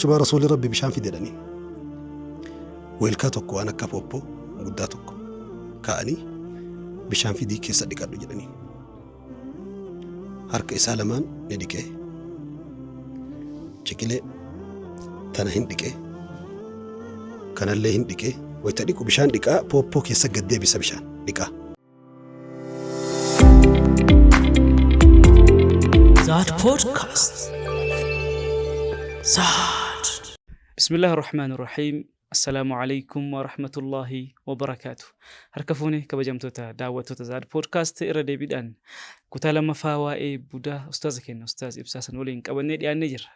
أجمع رسول ربي بشان في دلني ويلكاتوكو أنا كابوبو مداتوكو كأني بشان في دي كيسة ديكادو جدني هرك إسالمان نديكي شكله تنا هنديكي كان اللي هنديكي ويتديكو بشان ديكا بوبو كيسة قدي بيسا بشان ديكا زاد بودكاست زاد. بسم الله الرحمن الرحيم. السلام عليكم ورحمة الله وبركاته. هركفوني كبجمتوتا دعوتوتا زاد بودكاست إرادي بدان كتالا مفاوائي بودا أستاذ كين أستاذ إبساسا ولين كابني ديان نجر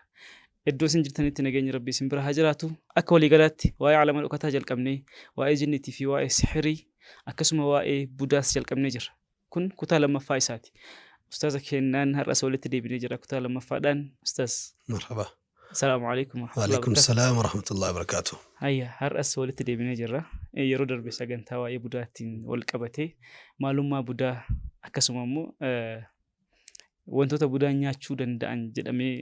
إدو سنجرتني تنجيني ربي سنبرا هجراتو أكولي غلاتي واي على ملوكتا جلقمني واي جنتي في واي سحري أكسما واي بوداس جلقمني جر كن كتالا مفايساتي أستاذ كينان هرأس ولت دي بنجر كتالا مفادان أستاذ مرحبا. السلام عليكم ورحمة الله وعليكم وبركاته. السلام ورحمة الله وبركاته. هيا هرأس ولت دي بنجر يرو دربي سجنتا واي بوداتين والكبتي معلومة بودا أكسما مو wantoota budaa nyaachuu danda'an jedhamee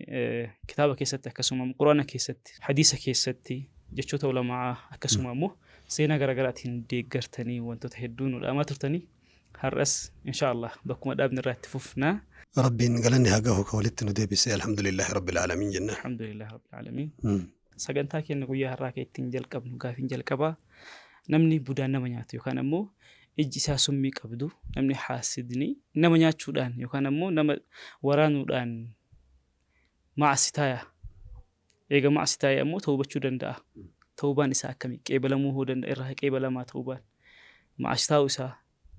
kitaaba keessatti akkasuma quraana keessatti hadiisa keessatti jechoota ulamaa akkasuma immoo seenaa garaagaraatiin deeggartanii wantoota hedduu nu dhaamaa turtanii har'as inshaallah bakkuma dhaabni irratti fufnaa. ربين قالني هاجاه كولدت ندي بس الحمد لله رب العالمين جنة. الحمد لله رب العالمين. سجنتا كأنه ويا هراك تنجل قبل قافين جل قبا نمني بودا نمنيات يكان أمو إجسا سمي قبضو نمني حاسدني نمنيات شودان يكان أمو نم ورانودان مع ستايا إيجا مع ستايا أمو توبة شودان دا توبان إسا كمي كيبلا مو هودان إرها كيبلا ما توبان مع ستاو إسا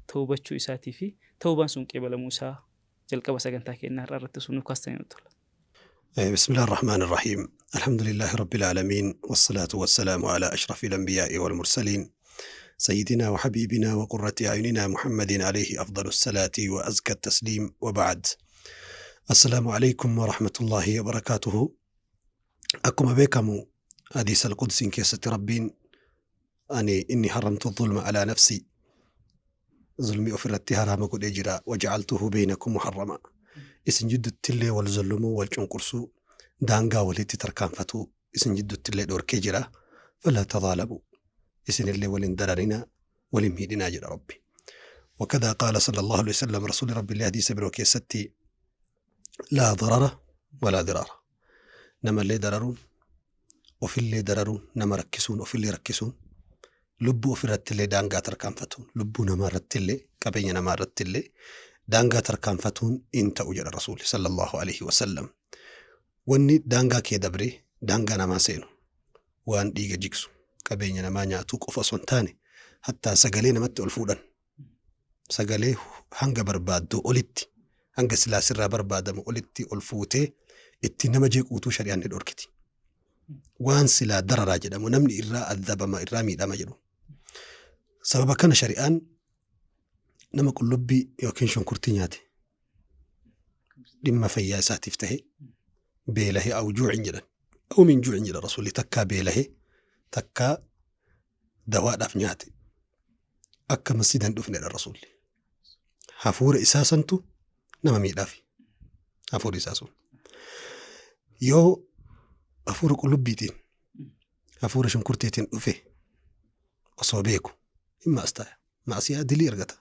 توبة شو إساتي في توبان سون كيبلا موسى جل قبا سجنتا كأنه رأت سونو كاستين وطول. بسم الله الرحمن الرحيم. الحمد لله رب العالمين والصلاة والسلام على أشرف الأنبياء والمرسلين سيدنا وحبيبنا وقرة أعيننا محمد عليه أفضل الصلاة وأزكى التسليم وبعد. السلام عليكم ورحمة الله وبركاته. أكما بكم حديث القدس كيسة ربين إني حرمت الظلم على نفسي ظلمي أفرت هرام قد إجراء وجعلته بينكم محرما إسن جد التلي والظلم والجنقرسو دانغا وليتي تركان فتو إسن جد التلي دور كيجرا فلا تظالموا إسن اللي ولن دررنا ولن ميدنا جرى ربي. وكذا قال صلى الله عليه وسلم رسول ربي اللي هدي سبر وكيستي لا ضرر ولا ضرار نما اللي دررون وفي اللي دررون نما ركسون وفي اللي ركسون لبو في رتلي دانغا تركان فتون لبو نما رتلي كبين نما رتلي دانغا تركان فتون انت أجر الرسول صلى الله عليه وسلم واني دانغا كي دبري دانغا نما سينو وان ديغا جيكسو كبين نما نياتو قفا سنتاني حتى سقالي نمت الفودان سقالي هنگا بربادو أوليتي هنگا سلاسي را بربادم أوليتي الفوتي اتي نما جيك اوتو شريان ندوركتي وان سلا درر راجدا ونمني إراء الذبما إرامي دام جدو سبب كان شريان نما كل لبي يوكين شنكرتي نياتي لما فياسات يفتهي بيله أو جوع جدا أو من جوع جدا رسولي تكا بيله تكا دواء دفنياتي أكا مسيدا دفن الرسول حفور إساسنتو نما ميدافي حفور إساسون يو حفور قلوبيتين حفور شنكرتيتين دفه أصوبيكو إما أستايا معصيها دلي إرغتا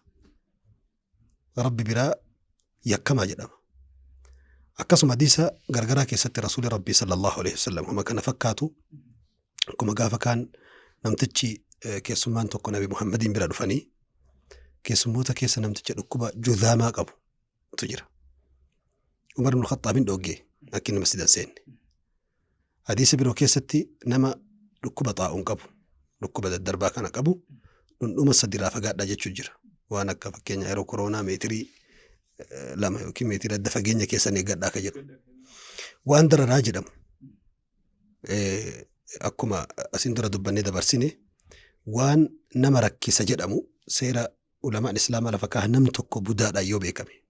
ربي براء يكما جدام أكسم حديثا غرغرا كيست رسول ربي صلى الله عليه وسلم وما كان فكاتو كما قافا كان نمتجي كيسمان توقو نبي محمد برا دفني كيسموتا كيسا نمتجي ركوبا جذاما قبو تجرى عمر بن الخطاب دوغي لكن مسجد سين حديث برو كيستي نما ركوبا طاعون قبو ركوبا الدربا كان قبو نما صدرا فقاد جيتشو جرى وانا كفكينيا ايرو كورونا ميتري لما يوكي ميتري الدفقينيا كيساني قاد كجر وان در راجدم أكما أسندر دبني دبرسيني وان نمرك سجد أمو سيرا علماء الإسلام على فكاه نمتك بدادا يوبي كمي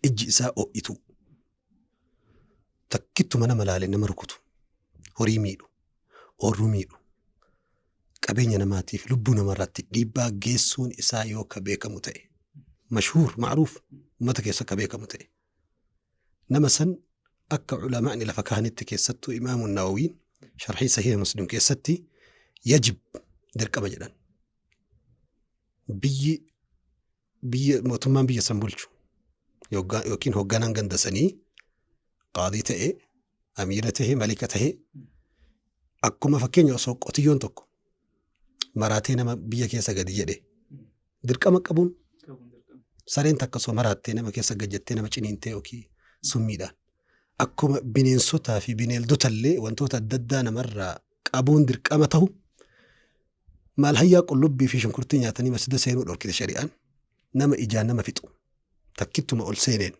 إجئساء أو إتو تكتو من ملالي نمركتو هريميدو أو روميدو كبين نماتيف لبو نمراتي ديبا جيسون إساء يو كبيكا متأي مشهور معروف متى كيسا كبيكا متأي نمسن أكا علماء لفكهن التكيستو إمام النووي شرحي صحيح مسلم كيستي يجب درك مجدا بي موتمان بي سنبولشو يوكين هوغانان غندسني قاضي تأي أميرة تأي ملكة تأي أكما فكين يوصو قطيون توكو مراتين ما بيا كيسا قد يجده درك مقبون سارين تكسو مراتين ما كيسا قد جتين ما چنين تأوكي سميدان أكما بنين سوتا في بنين دوتالي وانتوتا الددان مرة قابون درك أمته ما الهيا قلوبي في شنكرتين ياتني مسجد سينو الأركي شريعان نما إجان نما فتو تكتو ما أقول سينين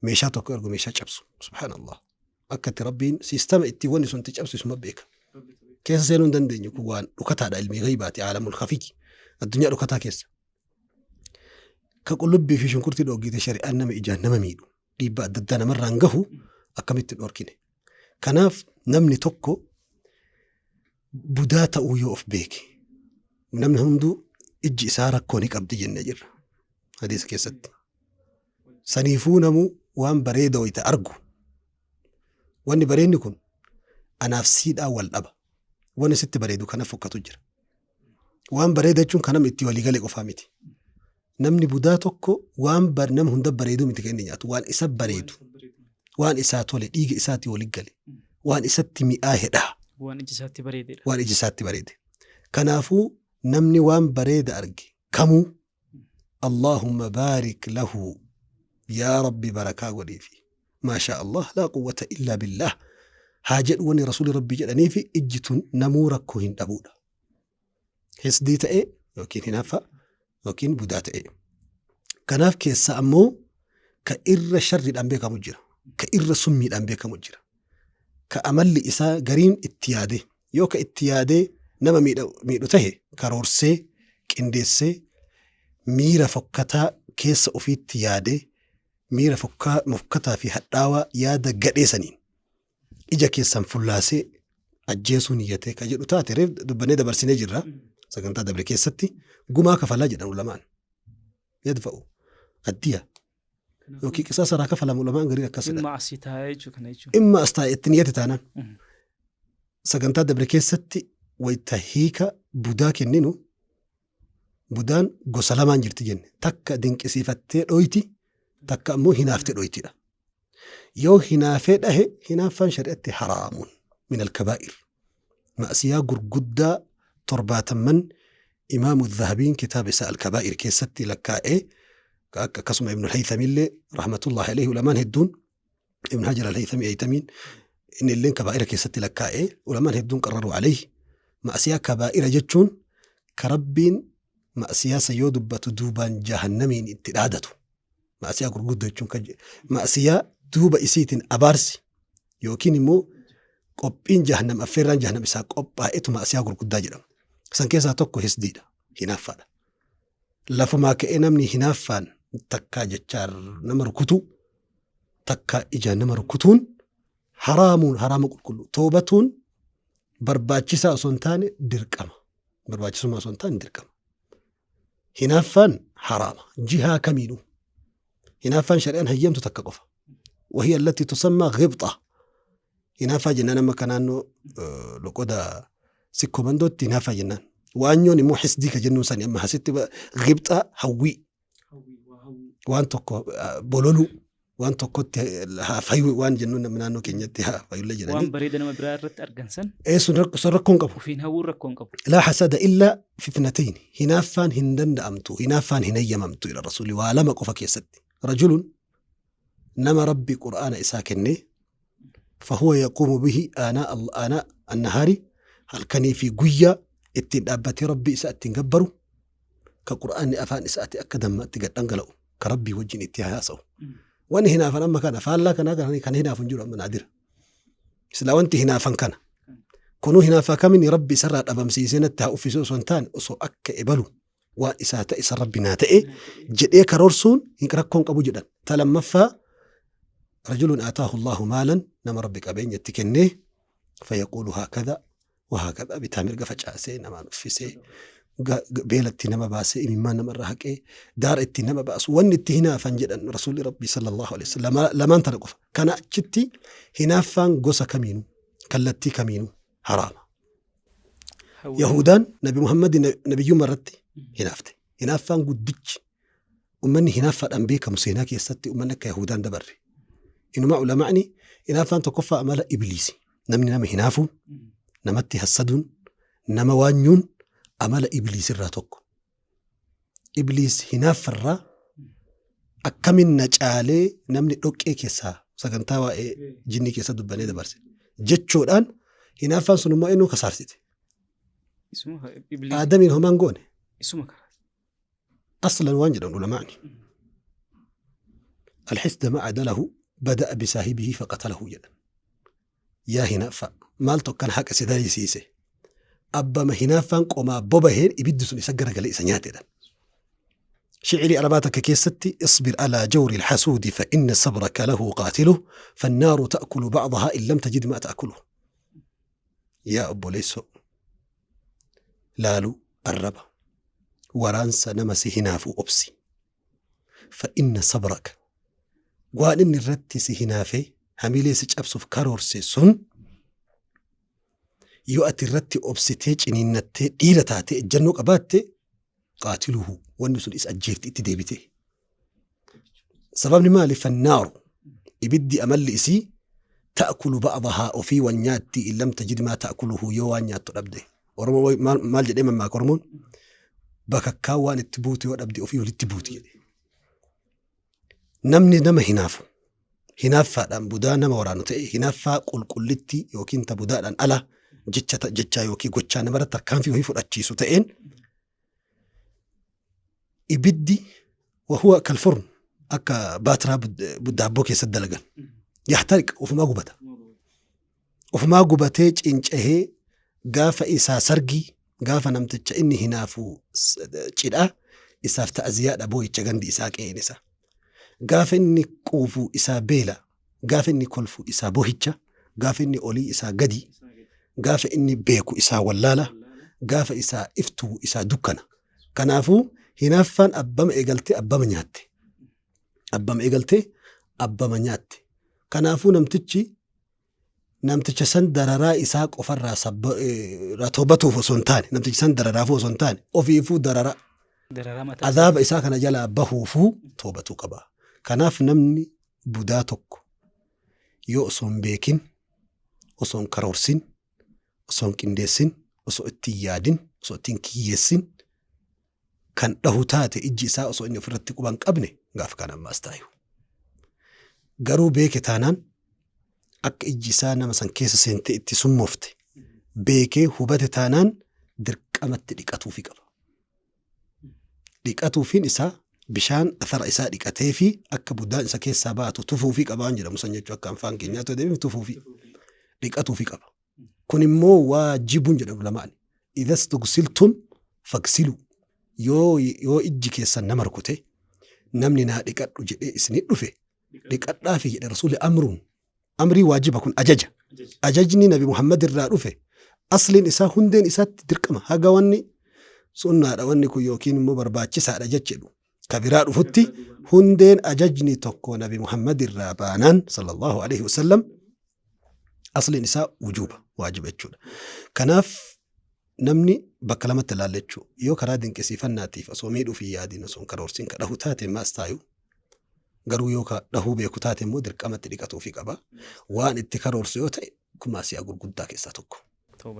ميشا توكو أرغو ميشا چبسو سبحان الله أكت ربين سيستم اتواني سنتي چبسو اسمه بيك كيسا سينون دندين يكوان لكتا دا علمي غيباتي عالم الخفيكي الدنيا لكتا كيسا كقلوبي في شنكرتين الأركي شريعان نما إجان نما ميدو ديبا ددانا مرة انقهو أكمت الأركيني كناف نمني توكو بداتا ويوف بيكي نمني همدو إجي إسارة كونيك أبدي جنة جر حديث كيست سنيفونمو وان بريدو يتأرقو واني بريد نكون أنا أفسيد أول أبا واني ست بريدو كان فوق تجر وان بريد أجون كان متي وليغالي قفامتي نمني بداتوكو وان برنم هندب بريدو متكيني نياتو وان إساب بريدو وان إسات ولي إيغ إساتي وليغالي وان إساتي مئاهدا وان إجساتي بريدي وان إجساتي بريدي كنافو نمني وان بريد أرقي كمو اللهم بارك له يا ربي بركة وليفي ما شاء الله لا قوة إلا بالله حاجة وني رسول ربي جلني في إجتون نمورك هين أبودا حسديت إيه لكن هنا لكن بدات إيه كناف كيسا أمو كإر شر الأنبياء كمجرى كإر سمي الأنبياء كمجرى كأمل إساء قرين اتيادي يوك اتيادي نما ميدو تهي كارورسي كنديسي ميرا فكتا كيس أفيد تيادي ميرا مفكتا في حداوة يادا قدي سنين إجا كيسان فلاسي أجيسو نيتي كجدو تاتي ريف دباني دبرسيني جرا سكنتا دبري كيستي قما كفلا جدا علمان يدفعو الديا يوكي كساسا راكا فلا علمان غرير كسدا إما عسيتها يجو كان يجو إما أستايتنيتي تانا سكنتا دبري كيستي ويتهيكا بوداك النينو بودان غسلامان جرتي جن تكا دنكسيفتي دويتي تكا مو هنافتي دويتي دا يو هنافه ده هنافان شريعتي حرام من الكبائر مأسيا غرغدا تربات من إمام الذهبين كتاب إساء الكبائر كيستي لكائي كاسم ابن الهيثمي اللي رحمة الله عليه ولمان هدون ابن حجر الهيثمي أيتمين إن اللين كبائر كيستي لكائي ولمان هدون قرروا عليه مأسيا كبائر جتشون كربين مأسيا سيودبت دوبان جهنمين اتدادتو مأسيا غرغدا جتشون مأسيا دوبا إسيتين أبارسي يوكين مو قبين جهنم أفران جهنم إسا قبا إتو مأسيا غرغدا جرم سنكيسا توكو هسديدا هنافا لفما كأنمني هنافان تكا جتشار نمر كتو تكا إجا نمر كتون حرام كله توبتون برباچسا سنتان درقما برباچسما سنتان درقما هنافان حرام جهة كمينو هنافان شرعان هيمتو تكقفا وهي التي تسمى غبطة هنافا جنان مكانانو لقودا سيكو بندوت هنافا جنان وانيوني مو حسديك جنون ساني اما حسيت غبطة هوي وان توكو بولولو وان توكو فايوي وان جنون منانو كينيتي فايو لجناني وان بريدنا مبرارت أرغنسن ايه سنركون قبو وفين هو ركون قبو لا حسد إلا في اثنتين هنافان هندن أمتو هنافان هنيم أمتو إلى الرسول وعلم قفك يسدي رجل نما ربي قرآن إساكني فهو يقوم به آناء النهار هل كان في قوية اتدابتي ربي إساءتين قبرو كقرآن أفان إساءتي أكدم تقد أنقلو كربي وجين اتهاسو وان هنا فنما كان فالا كان هنا فنجور من عدير سلا انت هنا فان كان كونوا هنا فكمني ربي سرات أبم سيسنة تهؤفسو سنتان أسو أكا إبلو وإساءت إسا ربنا تأي جدئي كرورسون ينكركون قبو جدا تلما فا رجل آتاه الله مالا نما ربك أبين يتكنيه فيقول هكذا وهكذا بتامر قفج آسي نما نفسي beelatti nama baasee imimmaan namarraa haqee daara itti nama baasu wanni itti hinaafan jedhan rasuulli rabbii sallallahu alaihi wasallam lamaan tana qofa. Kana achitti hinaaffaan gosa kamiinuu kallattii kamiinuu haraama. Yahudaan Nabi Muhammad nabiyyummaa irratti hinaafte. Hinaaffaan guddichi ummanni hinaaffaadhaan beekamu seenaa keessatti ummanni akka Yahudaan dabarre. Inumaa ulamaa'ni hinaaffaan tokkoffaa amala ibliisi. Namni nama hinaafuun, namatti hassaduun, nama waanyuun amala ibliis irraa tokko. Ibliis hinaaffarraa akkamin na caalee namni dhoqqee keessaa sagantaa waa'ee jinnii keessa dubbannee dabarse. Jechuudhaan hinaaffaan sun immoo eenyuu kasaarsite. Aadamiin homaan goone. أصلاً وانجد علماءني الحسد ما عدله بدأ بصاحبه فقتله جدا يا هنا مالتو كان حق سيداي سيسي أبا ما هنا فانك وما بوبا هير يبدسوا يسجر قلي سنياتي دا شعري أرباتك كيستي اصبر على جور الحسود فإن صبرك له قاتله فالنار تأكل بعضها إن لم تجد ما تأكله يا أبو ليسو لالو الربا ورانسا نمسي هنافو أبسي فإن صبرك وان إن الرتسي هنافي هميلي سيج كارورسي سن يؤتي الرتي أبسي تيج إن النتي إيلا تاتي الجنو قباتي قاتله والنسل إس أجيفت إتديبتي سبب مالي فالنار يبدي أمل إسي تأكل بعضها وفي ونياتي إن لم تجد ما تأكله يوانيات الأبدي ورمو مال جديما ما كرمون bakakkaa waan itti buute yoo dhabde ofii walitti buute jedhe. Namni nama hinaafu hinaaffaadhaan budaa nama waraanu ta'e hinaaffaa qulqullitti yookiin ta budaadhaan ala jechaa yookiin gochaa namarratti tarkaanfii ofii fudhachiisu ta'een ibiddi wahuwa kalfurn akka baatiraa buddaabboo keessatti dalagan yaxtariq ofumaa gubatee cincahee gaafa isaa sargii gaafa namticha inni hinaafu cidhaa isaaf ta'aziyaadha boo'icha gandi isaa qe'een isa. Gaafa inni quufu isaa beela, gaafa inni kolfu isaa boo'icha, gaafa inni olii isaa gadi, gaafa inni beeku isaa wallaala, gaafa isaa iftuu isaa dukkana. Kanaafuu hinaaffaan abbama eegaltee abbama nyaatte. Abbama eegaltee abbama nyaatte. Kanaafuu namticha san dararaa isaa qofarraa toobatuuf osoo hin taane namticha san dararaafuu osoo hin taane ofiifuu darara azaaba isaa kana jalaa bahuufuu toobatuu qaba. Kanaaf namni budaa tokko yoo osoo hin beekin, osoo hin karoorsin, osoo hin qindeessin, osoo ittiin yaadin, osoo ittiin kiyyeessin kan dhahu taate ijji isaa osoo inni ofirratti quban qabne gaaf kan ammaas taayu. Garuu beeke taanaan akka ijji isaa nama san keessa seentee itti summoofte beekee hubate taanaan dirqamatti dhiqatuufi qaba. Dhiqatuufiin isaa bishaan athara isaa dhiqatee fi akka buddaan isa keessaa baatu tufuufi qabaan jedhamu san jechuu akka afaan keenyaatti deebiin tufuufi dhiqatuufi qaba. Kun immoo waajibuun jedhamu lamaan. Idas tugsiltum fagsilu yoo ijji keessan nama rukute namni naa dhiqadhu jedhee isinii dhufe dhiqadhaa fi jedhe rasuulli amruun. Amrii waajiba kun ajaja. Ajajni Nabi Muhammad irraa dhufe asliin isaa hundeen isaatti dirqama. Haga wanni sunnaadha wanni kun yookiin immoo barbaachisaadha jechuudha. Kabiraa dhufutti hundeen ajajni tokko Nabi Muhammad irraa baanaan sallallahu alaihi wasallam asliin isaa wujuba waajiba jechuudha. Kanaaf namni bakka lamatti ilaalla jechuudha. Yoo karaa dinqisiifannaatiif osoo miidhuu fi yaadiin osoo karoorsiin kadhahu taate maas taayu. Garuu yoo dhahuu beeku taate immoo dirqamatti dhiqatuufi qaba. Waan itti karoorsu yoo ta'e kumaasiyaa gurguddaa keessaa tokko.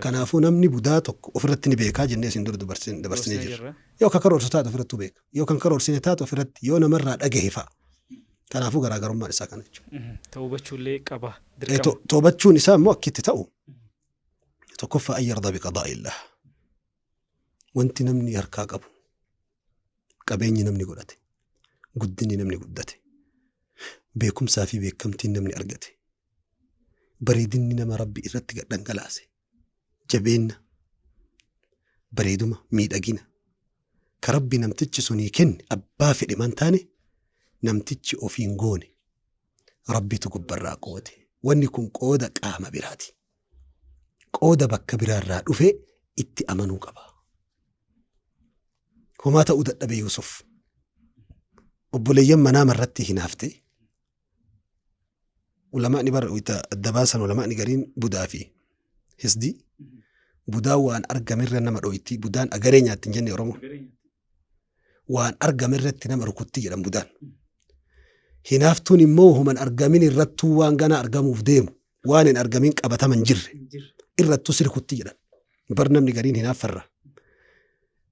Kanaafuu namni budaa tokko ofirratti ni beekaa jennee isin dura dabarsinee jirra. Yoo kan karoorsu taate ofirratti beeka. Yoo kan karoorsine taate ofirratti yoo namarraa dhagahe fa'a. Kanaafuu garaagarummaan isaa kana jechuudha. Toobachuullee qaba. Toobachuun isaa immoo akkitti ta'u tokkoffaa ayyarda biqadaa'illah. Wanti namni harkaa qabu qabeenyi namni godhate guddinni namni guddate. Beekumsaa fi beekamtiin namni argate. Bareedinni nama Rabbi irratti dhangalaase. Jabeenna, bareeduma, miidhagina. Ka Rabbi namtichi sunii kenne abbaa fedhe man taane namtichi ofiin goone. Rabbitu gubbarraa qoode. Wanni kun qooda qaama biraati. Qooda bakka biraarraa dhufe itti amanuu qaba. هما تأود أبي يوسف أبولي منا مرتي هنافتي ولما نبر ويتا الدباسا ولما نقرين بدافي هسدي بدا وان أرجع مرة نما رويتي بدان أجرين ياتنجني رمو وان أرجع مرة تنام ركوتي جرام بدان هنافتوني موه من أرجمين الرتو وان جنا أرجمو في ديم وان أرجمين كأبتا من جر الرتو سركوتي جرام برنامج نقرين هنا فرة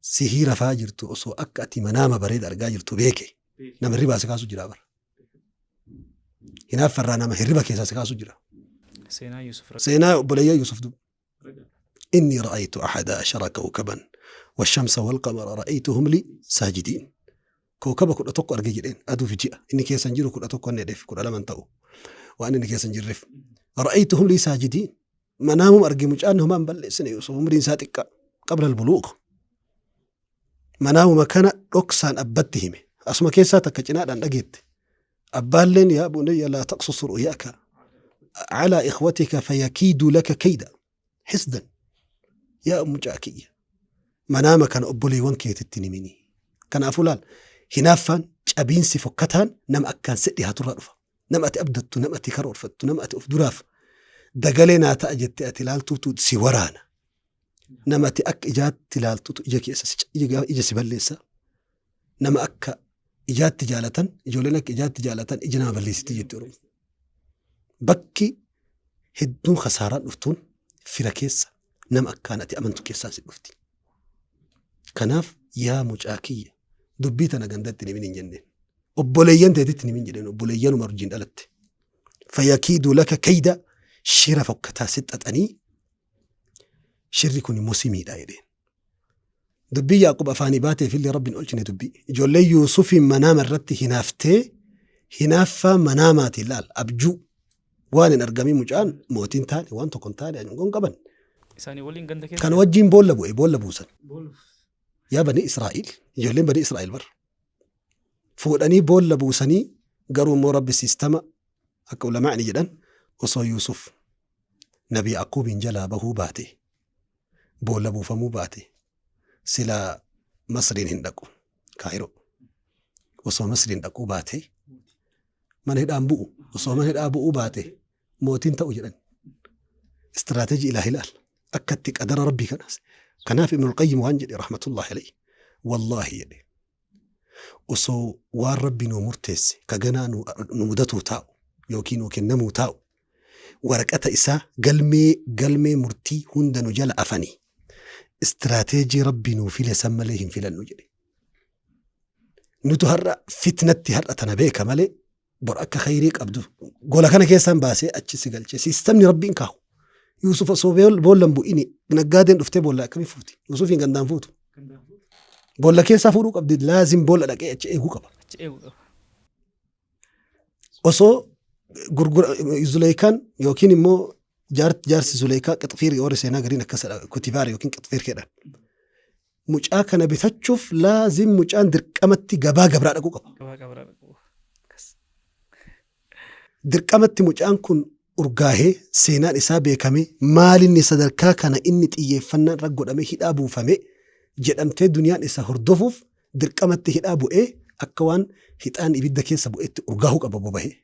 سهيرة فاجرتو أصو أكتي منام بريد أرجاجرتو بيكي نما الربا سكاسو جرابر هنا فرة نما الربا كيسا سكاسو جرا سينا بليا يوسف دو إني رأيت أحد عشر كوكبا والشمس والقمر رأيتهم لي ساجدين كوكبا كل أتوقع أرجعين أدو في جاء إني كيسا نجرو كل أتوقع ندف كل ألم أنتو وأنا كيسا نجرف رأيتهم لي ساجدين منامهم أرجع مجانهم أم بل سنة يوسف مرين ساتك قبل البلوغ منامهم كان ركسان أبدتهم أسمع كيسا تكجنا أن أجد أبالين يا بني لا تقصص رؤياك على إخوتك فيكيد لك كيدا حسدا يا أم جاكية منام كان أبولي وانكي تتنميني كان أفلال هنافان أبين سفكتان نم أكان سئلي هاترارفا نم أتي أبدت نم أتي كرورفت نم أتي أفدراف دقالينا تأجد تلال توتو سيورانا نم أتي أك إجاد تلال توتو إجاكي أساس إجا سباليسا نم أك إجاد تجالة إجولينك إجاد تجالة إجنا بليس تجد بكي هدون خسارات نفتون في ركيسة نم أكانت أمنتو كيسان سبفتي كناف يا مجاكية دبيتنا قندتني من جنين أبوليان تدتني من جنين أبوليان مرجين ألت فيكيد لك كيدا شير فكتا ستة أني شركني موسمي دايرين دبي يعقوب أفاني باتي في اللي رب ألجني دبي جولي يوسف منام الرت هنافته هنافة منامات اللال أبجو وان أرقامي مجان موتين تالي وان تكون تالي نقول قبل كان وجين بول بوسن يا بني إسرائيل يقولين بني إسرائيل بر فوداني بول بوسني قروا مربي سيستما أكو لمعني جدا وصو يوسف نبي يعقوب جلا به باتي بول بو فمو باتي سلا مصرين هندكو كايرو وصو مصرين دكو باتي من هيد أنبو وصو من هيد أبو باتي موتين تأو جدا استراتيجي إلى هلال أكدتك أدر ربي كناف ابن القيم وانجلي رحمة الله عليه والله يلي وصو وار ربي نمرتس كجنا نمدته تاو يوكين وكنمو تاو وركأت إسا قلمي مرتي هند نجل أفني استراتيجي ربي نوفيل سمى لهم في النجلي نتهرى فتنتي هرأة تنبيك مالي برأك خيريك أبدو قولك أنا كيسان باسي أتشي قلتشي سيستمني ربي إنكاهو يوسف صوبيل بولن بوئني نقادين دفتي بولا كمي فوتي يوسف ينقدان فوتو بولا كيسا فوروك أبدي لازم بولا لك إيه هو كبا وصو زليكان يوكين مو جارس زليكا كتفير يوري سينا قرينا كسر كتفار يوكين كتفير كده مجآ كان بتشوف لازم مجآ درقمتي قبا قبرا لكو قبا درقمتي مجآ كن urgaahee seenaan isaa beekame maalinni sadarkaa kana inni xiyyeeffannaan raggodhame hidhaa buufame jedhamtee duniyaan isa hordofuuf dirqamatti hidhaa bu'ee akka waan hixaan ibidda keessa bu'etti urgaahuu qaba bobahee.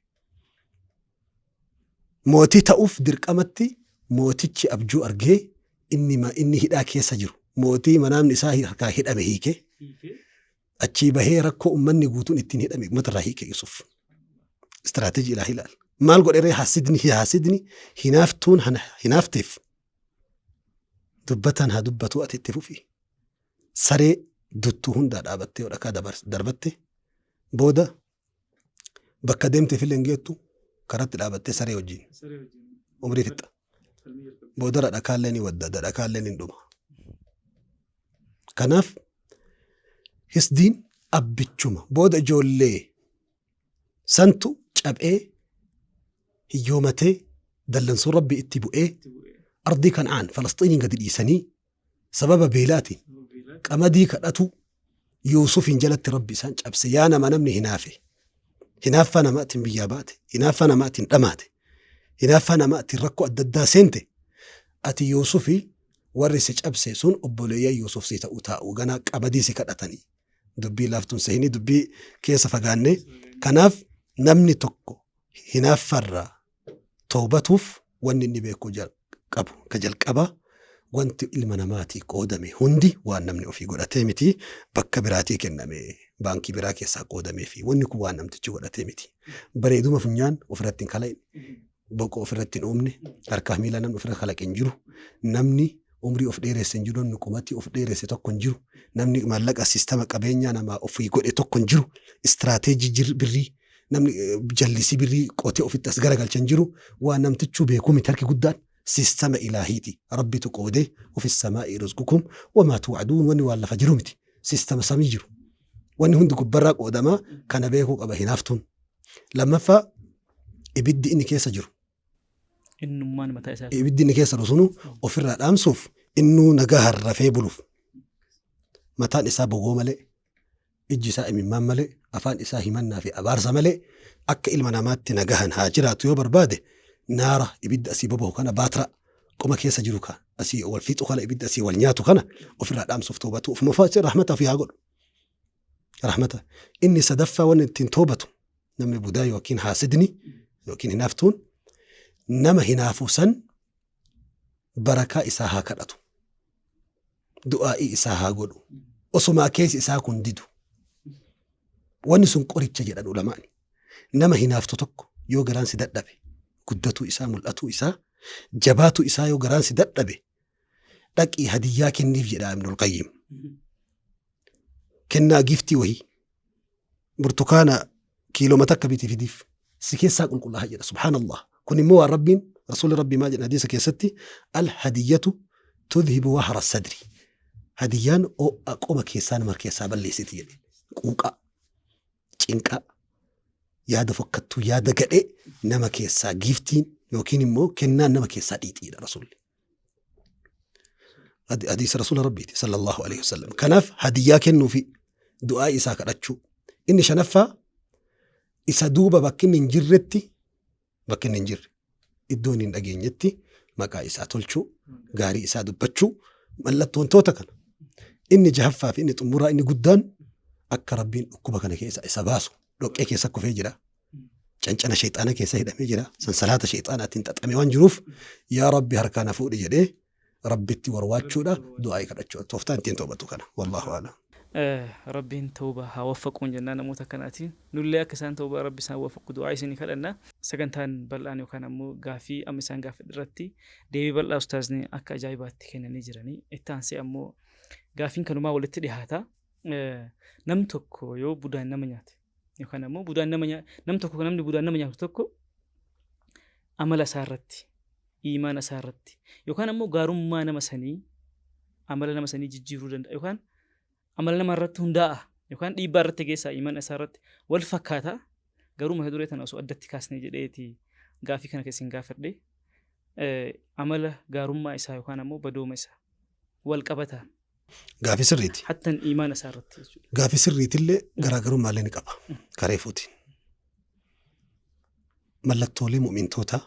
Mootii ta'uuf dirqamatti mootichi abjuu argee inni hidhaa keessa jiru mootii manaamni isaa harkaa hidhame hiikee achii bahee rakkoo ummanni guutuun ittiin hidhame matarraa hiikee Yusuf. Istiraatejii ilaa hilaal. maal godheree haasidni hinaaftuun hinaafteef dubbatan haa dubbatu ati itti fufi saree duttuu hundaa dhaabattee odhakaa darbatte booda bakka deemtee fileen geettu karatti dhaabattee saree wajjin umrii fixa booda dhakaallee ni wadda dhakaallee ni dhuma kanaaf hisdiin abbichuma booda ijoollee santu cab'ee هيومتي دلنسو ربي اتبؤي أرضي كنعان فلسطيني قد الإيساني سبب بيلاتي كمدي كأتو يوسف انجلت ربي سانج أبسيانا ما نمني هنافة نمات بياباتي هنافة نمات رماتي هنافة نمات ركو الدداسينتي أتي يوسفي ورسج أبسي سون أبوليا يوسف سيتا أتاء وغناك أبدي سكتتني dubbii laaftun seenii dubbii keessa fagaanne kanaaf namni tokko hinaaffarraa toobatuuf wanni inni beekuu qabu ka jalqaba wanti ilma namaatii qoodame hundi waan namni ofii godhatee miti bakka biraatii kenname baankii biraa keessaa qoodamee fi wanni kun waan namtichi godhatee miti bareeduma funyaan ofirratti hin kalaqne boqoo ofirratti hin uumne harkaa miila namni ofirra kalaqe hin jiru namni umrii of dheeresse hin jiru namni qumatii of dheeresse tokko hin jiru namni maallaqa sistema qabeenyaa namaa ofii godhe tokko hin jiru istiraateejii birrii namni jallisii birrii qotee ofitti as garagalcha hin jiru waan namtichuu beekuu miti harki guddaan sistema ilaahiiti rabbitu qoodee ofis samaa'i rizqukum wamaa tuu'aduun wanni waan lafa jiru miti sistema samii jiru wanni hundi gubbarraa qoodamaa kana beekuu qaba hinaaftuun lammaffaa ibiddi inni keessa jiru innummaan mataa isaa ibiddi inni keessa jiru ofirraa dhaamsuuf innuu nagaa harrafee buluuf mataan isaa bogoo malee ijji isaa imimmaan malee afaan isaa himannaa fi abaarsa malee akka ilma namaatti nagahan haa jiraatu yoo barbaade naara ibidda asii bobahu kana baatira qoma keessa jiru ka asii wal fixu kana ibidda asii wal nyaatu kana ofirraa dhaamsuuf toobatu of mafaati rahmata fi haa godhu rahmata inni sadaffaa waan ittiin toobatu namni budaa yookiin haasidni yookiin hinaaftuun nama hinaafu san barakaa isaa haa kadhatu du'aa'ii isaa haa godhu osumaa keessi isaa kun didu wanni sun qoricha jedhan ulamaani nama hinaaftu tokko yoo garaan si dadhabe guddatuu isaa mul'atuu isaa jabaatu isaa yoo garaan si dadhabe dhaqii hadiyyaa kenniif jedha Ibnul Qayyim kennaa giftii wahii burtukaana kiiloomeetira akka bitii fidiif si keessaa qulqullaa jedha subhaanallah kun immoo waan rabbiin rasuulli rabbii maa jedha hadiisa keessatti al hadiyyatu tudhibu wahra sadri hadiyyaan qoma keessaa nama keessaa balleessiti jedhe quuqaa cinqaa yaada fokkattuu yaada gadhee nama keessaa giftiin yookiin immoo kennaan nama keessaa dhiixiidha rasuulli hadiisa rasuula rabbiiti sallallahu alaihi wasallam kanaaf hadiyyaa kennuu fi du'aa isaa kadhachuu inni shanaffaa isa duuba bakkinni hin jirretti bakkinni hin jirre iddoon hin dhageenyetti maqaa isaa tolchuu gaarii isaa dubbachuu mallattoo wantoota kana inni jahaffaa fi inni xumuraa inni guddaan akka rabbiin dhukkuba kana keessa isa baasu dhoqqee keessa kufee jira cancana shayxaana keessa hidhamee jira sansalaata shayxaanaatiin xaxamee waan jiruuf yaa rabbi harkaan na fuudhi jedhee rabbitti warwaachuudha du'aa kadhachuu tooftaan ittiin toobatu kana wallahu a'lam rabbiin tawba haa waffaquun jennaan namoota kanaatiin nullee akka isaan tawba rabbi isaan waffaqu du'aa isinii kadhanna sagantaan bal'aan yookaan ammoo gaafii amma isaan gaafadhe irratti deebii bal'aa ustaazni akka ajaa'ibaatti kennanii jiranii itti aansee ammoo gaafiin kanumaa walitti dhihaata nam tokko yoo budaan nama nyaate yookaan ammoo budaan nam tokko namni budaan nama nyaatu tokko amala isaa irratti iimaana isaa irratti yookaan ammoo gaarummaa nama sanii amala nama sanii jijjiiruu danda'a yookaan amala nama irratti hundaa'a yookaan dhiibbaa irratti geessaa iimaana isaa irratti wal fakkaata garuu mata duree tana osoo addatti kaasnee jedheeti gaafii kana keessin gaafadhe amala gaarummaa isaa yookaan ammoo badooma isaa wal qabata gaafii sirriiti hattan iimaana isaa irratti gaafii sirriitillee garaagarummaa illee ni qaba kareefuutiin mallattoolee mu'mintootaa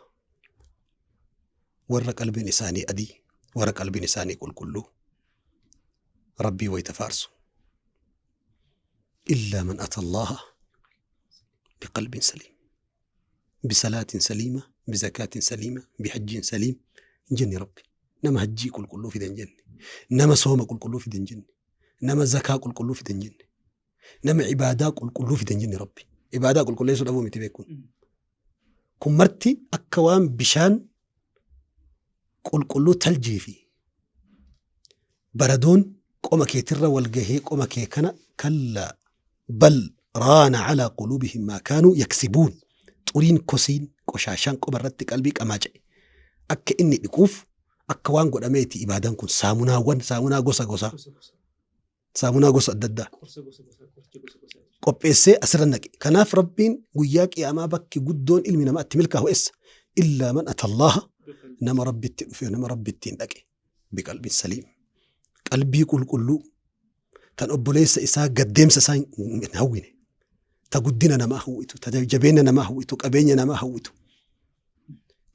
warra qalbiin isaanii adii warra qalbiin isaanii qulqulluu rabbii wayita faarsu إلا من أتى الله بقلب سليم بصلاة سليمة بزكاة سليمة بحج سليم جني ربي نما هجي كل كله في دنجن نما صوم كل كله في دنجن نما زكاة كل كله في دنجن نما عبادة كل كله في دنجن ربي عبادة كل كله يسود أبو متبيكون كمرتي أكوان بشان كل كله تلجي في بردون قوما كيتر والجهي قوما كيكنا كلا بل ران على قلوبهم ما كانوا يكسبون طورين كوسين كوشاشان قبرت قلبك أماجئ أك إني بكوف أكوان قد أميتي إبادان كن سامونا غوسا سامونا غوسا الددا قبئسي أسرنك كناف ربين وياك يا أما بك قدون إلمنا ما أتملكه إس إلا من أتى الله نما ربي التنفي نما ربي التنك بقلب سليم قلبي كله تن أبوليس إساء قدام سسان هوينه تقدنا ما هويتو تجبيننا ما هويتو قبيننا ما هويتو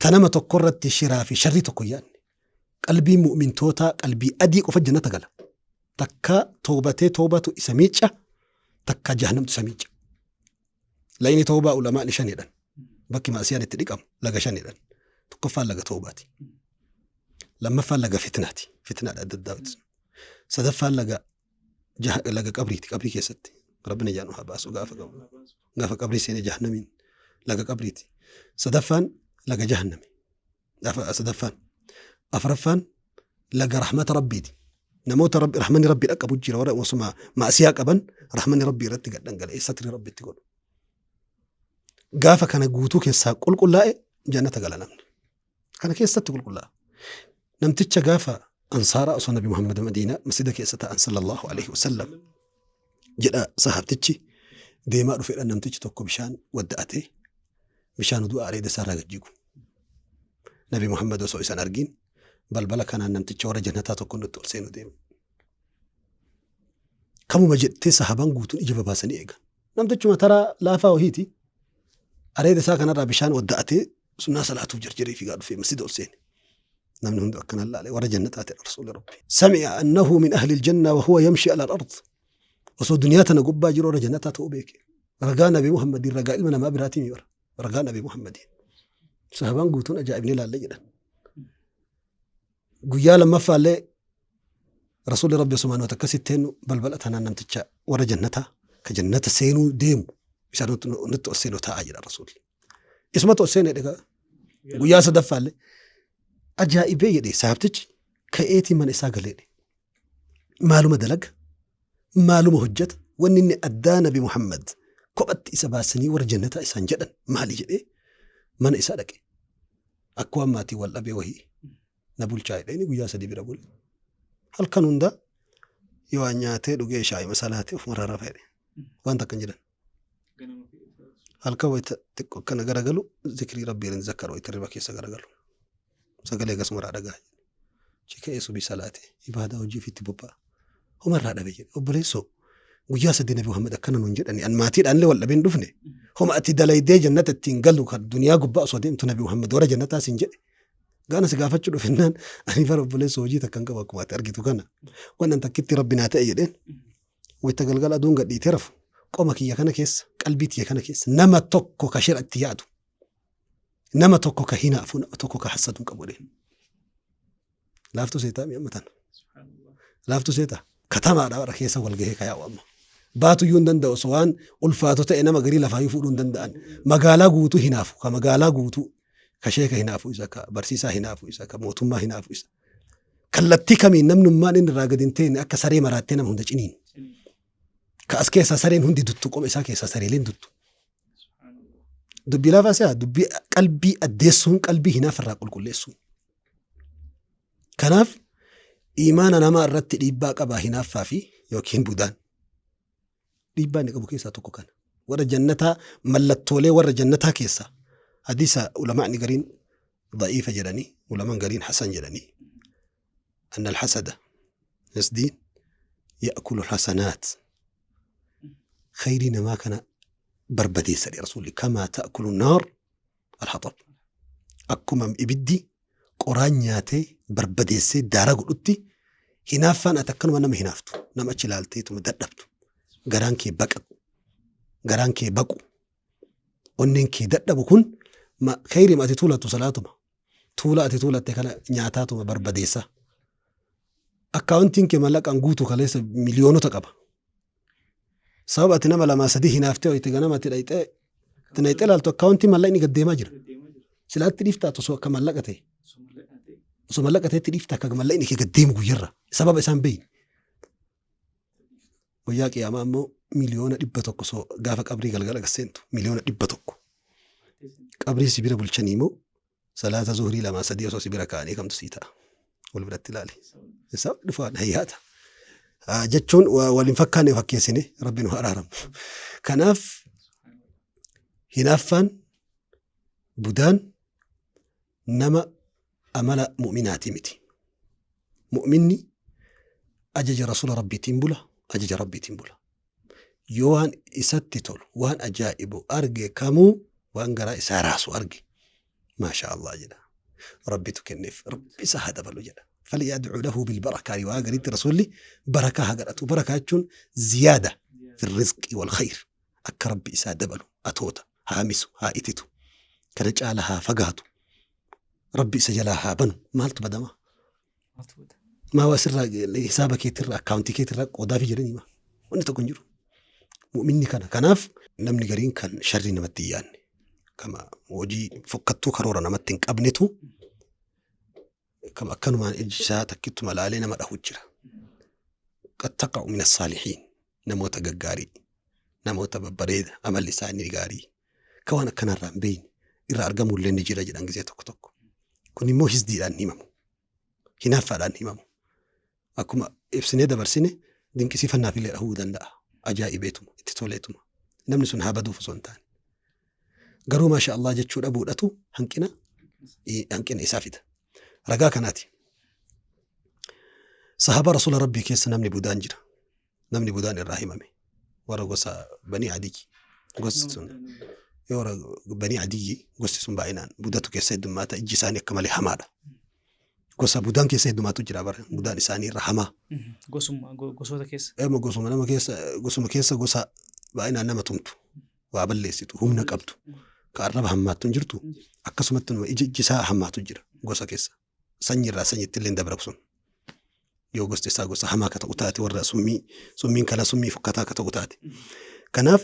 تنما تقرت الشراء في شر تقيان قلبي مؤمن توتا قلبي أديك وفجنة تقلا تكا توبته توبة إسميتشا takka jahannamtu samiicha. Layni toobaa ulamaan shanidhan. Bakki maasiyaan itti dhiqamu laga shanidhan. Tokkoffaan laga toobaati. Lammaffaan laga fitnaati. Fitnaadha adda addaati. Sadaffaan laga qabriiti. Qabrii keessatti Rabbina jaanu haa baasu gaafa qabrii seenee jahannamiin laga qabriiti. Sadaffaan laga jahannami. Sadaffaan afraffaan laga rahmata rabbiiti. Namoota rahmanni rabbii dhaqqabu jira warra osuma maasiyaa qaban rahmanni rabbii irratti gadhangala'ee satri rabbitti godhu. Gaafa kana guutuu keessaa qulqullaa'e jannata gala namni. Kana keessatti qulqullaa'a. Namticha gaafa ansaaraa osoo Nabi Muhammad Madiinaa masjida keessa ta'an sallallahu alaihi wasallam jedha sahaabtichi deemaa dhufeedhaan namtichi tokko bishaan wadda'atee bishaan uduu areeda isaarraa gajjigu. Nabi Muhammad osoo isan argin balbala kanaan namticha warra jannataa tokko nutti ol seenu deema. Kamuma jettee sahabaan guutuun ija babaasanii eegan. Namtichuma taraa laafaa wahiiti areeda isaa kanarraa bishaan wadda'atee sunnaa salaatuuf jarjaree fiigaa dhufee masjida ol seene. namni hundi akkana laalee warra jannataati rasuulli rabbi. Sami'a annahu min ahli aljanna wa huwa yamshi ala al-ard. Osoo duniyaa tana gubbaa jiru warra jannataa ta'uu beeke. Ragaa Nabi Muhammadin ragaa ilma namaa biraatii miyora. Ragaa Nabi Muhammadin. Sahabaan guutuun ajaa'ibni laallee jedhan. Guyyaa lammaffaallee rasuulli rabbi subhaanahu wa ta'ala akkasitteen balbala tanaan namticha warra jannataa ka jannata seenuu deemu isaan nutti ol seenuu taa'aa jedha rasuulli. Isumatu ol seenee dhagaa guyyaa sadaffaallee ajaa'ibee jedhee sahabtichi ka'eetii mana isaa galeedhe. Maaluma dalaga maaluma hojjeta wanni inni addaa Nabi Muhammad kophatti isa baasanii warra jannataa isaan jedhan maali jedhee mana isaa dhaqe. Akkuma maatii wal dhabee wahii na bulchaa jedhee guyyaa sadii bira bule. Halkan hunda yoo nyaatee dhugee shaayii masalaatee ofuma rarrafa jedhe waan takkan jedhan. Halkan wayita xiqqoo kana garagalu zikrii rabbiin zakkaru wayita riba keessa garagalu. Sagalee akkasuma dhagaa. Chikee subii salaatee ibaadaa hojii fiitti bobbaa. Homarraa dhabe jedhe obboleessoo guyyaa sadii Nabi Muhammad akkana nuun jedhani an maatiidhaan illee wal dhabeen dhufne homa ati dalaydee jannata ittiin galu kan duniyaa gubbaa osoo deemtu Nabi Muhammad warra jannataa siin jedhe. Gaana si gaafachuu dhufennaan ani bara obboleessoo hojii takkan qaba akkuma ati argitu kana waan takkitti rabbinaa ta'e jedheen wayita galgala aduun gadhiitee rafu qoma kiyya kana keessa qalbii kiyya kana keessa nama tokko ka shirratti yaadu nama tokko ka hinaafu nama tokko ka hassadu qabu dheen. Laaftuu seetaa mi'ammatan. Laaftuu seetaa katamaadhaa warra keessa wal gahee ka yaa'u amma. Baatu iyyuu hin danda'u osoo waan ulfaatu ta'e nama garii lafaa fuudhuu hin danda'an magaalaa guutuu hinaafu ka magaalaa guutuu ka sheeka hinaafu isa ka barsiisaa hinaafu isa ka mootummaa hinaafu isa kallattii kamiin namnummaan inni irraa gadi hin ta'e akka saree maraattee nama hunda ciniin ka as keessa sareen hundi duttu qoma isaa keessa sareeleen duttu. Dubbii lafaa si'a dubbii qalbii addeessuun qalbii hinaaf irraa qulqulleessuun. Kanaaf imaana namaa irratti dhiibbaa qabaa hinaaffaa fi yookiin budaan. Dhiibbaa inni qabu keessaa tokko kana. Warra jannataa mallattoolee warra jannataa keessaa hadiisa ulamaa'ni gariin da'iifa jedhanii ulamaan gariin hasan jedhanii. Anna al-hasada nasdiin ya'kulu al-hasanaat. Khayrii namaa kana barbadeessa rasuulli kamaa ta'kulu naar al-hatab. Akkuma ibiddi qoraan nyaatee barbadeessee daara godhutti hinaaffaan ati akkanuma nama hinaaftu nama achi ilaalteetuma dadhabtu garaan kee baqaqu garaan kee baqu onneen kee dadhabu kun khayriima ati tuulattu salaatuma tuula ati tuulatte kana nyaataatuma barbadeessa akkaawuntiin kee mallaqaan guutuu kaleessa miliyoonota qaba sababa ati nama lamaa sadii hinaaftee itti ganama ati dhayxee laaltu akkaawuntiin mallaqni gaddeemaa jira silaatti dhiiftaatu osoo akka mallaqa ta'e osoo mallaqa ta'etti dhiiftaa akka mallaqni kee gaddeemu guyyarra sababa isaan beeyin. Guyyaa qiyaamaa immoo miliyoona 100 soo gaafa qabrii galgala gasseentu miliyoona 100 qabrii sibira bulchanii immoo salaata zuhurii 2-3 osoo sibira kaa'anii kamtu sii ta'a wal biratti ilaali. Isa dhufaan hayyaata. Jechuun waliin fakkaanne fakkeessine rabbi nu araaramu. Kanaaf hinaaffaan budaan nama amala mu'minaati miti. Mu'minni ajaja rasuula rabbiitiin bula. Ajaja rabbiitiin bula. Yoo waan isatti tolu waan ajaa'ibu arge kamuu waan garaa isaa raasu arge maasha Allah jedha rabbitu kenneef rabbi isa haa dabalu jedha فليدعو له بالبركة رواية قريت رسولي بركة هقرأت وبركة جون زيادة في الرزق والخير أكا ربي إسا دبلو أتوتا هامسو هائتتو كرجالها فقاتو ربي إسا جلاها بنو مالتو بدما ما هو سر حسابك يتر أكاونتي يتر قودا في جريني ما ونتا كنجرو مؤمني كناف نمني قرين كان شر نمتيان كما وجي فكتو كرورا نمتين قبنتو كما كانوا ما إجسا تكتو ملالينا ما أهجرا قد تقع من الصالحين نموت ققاري نموت ببريد أمل لساني قاري كوانا كان الرامبين إرى أرقموا اللي نجيرا جدا نجزي توك كوني مو هزدي لان همامو هنافا لان همامو أكما إبسني دبرسني دين كسي فنا في اللي أهودان دا أجائبيتم اتتوليتم نمني سن هابدو فسونتان قروا ما شاء الله جتشور أبو لأتو هنكنا إسافد رقا كناتي صحابة رسول ربي كيس نمني بودان جرا نمني بودان الرحيمامي ورا قصة بني عديكي قصة يورا بني عديكي قصة سنباينان بوداتو كيس يدوماتا إجساني كمالي حمادا قصة بودان كيس يدوماتو جرا بر بودان إساني رحمة قصوة كيس إما قصة منما كيس قصة باينان نما تمتو وابليسيتو هم نقبتو كأرب همات تنجرتو أكسمتن وإجسا همات تنجر قصة كيس سنجر راسني تلين دبرقسون yoo gosti isaa gosa hamaa ka ta'u taate warra summiin kala summii fukkataa ka ta'u taate kanaaf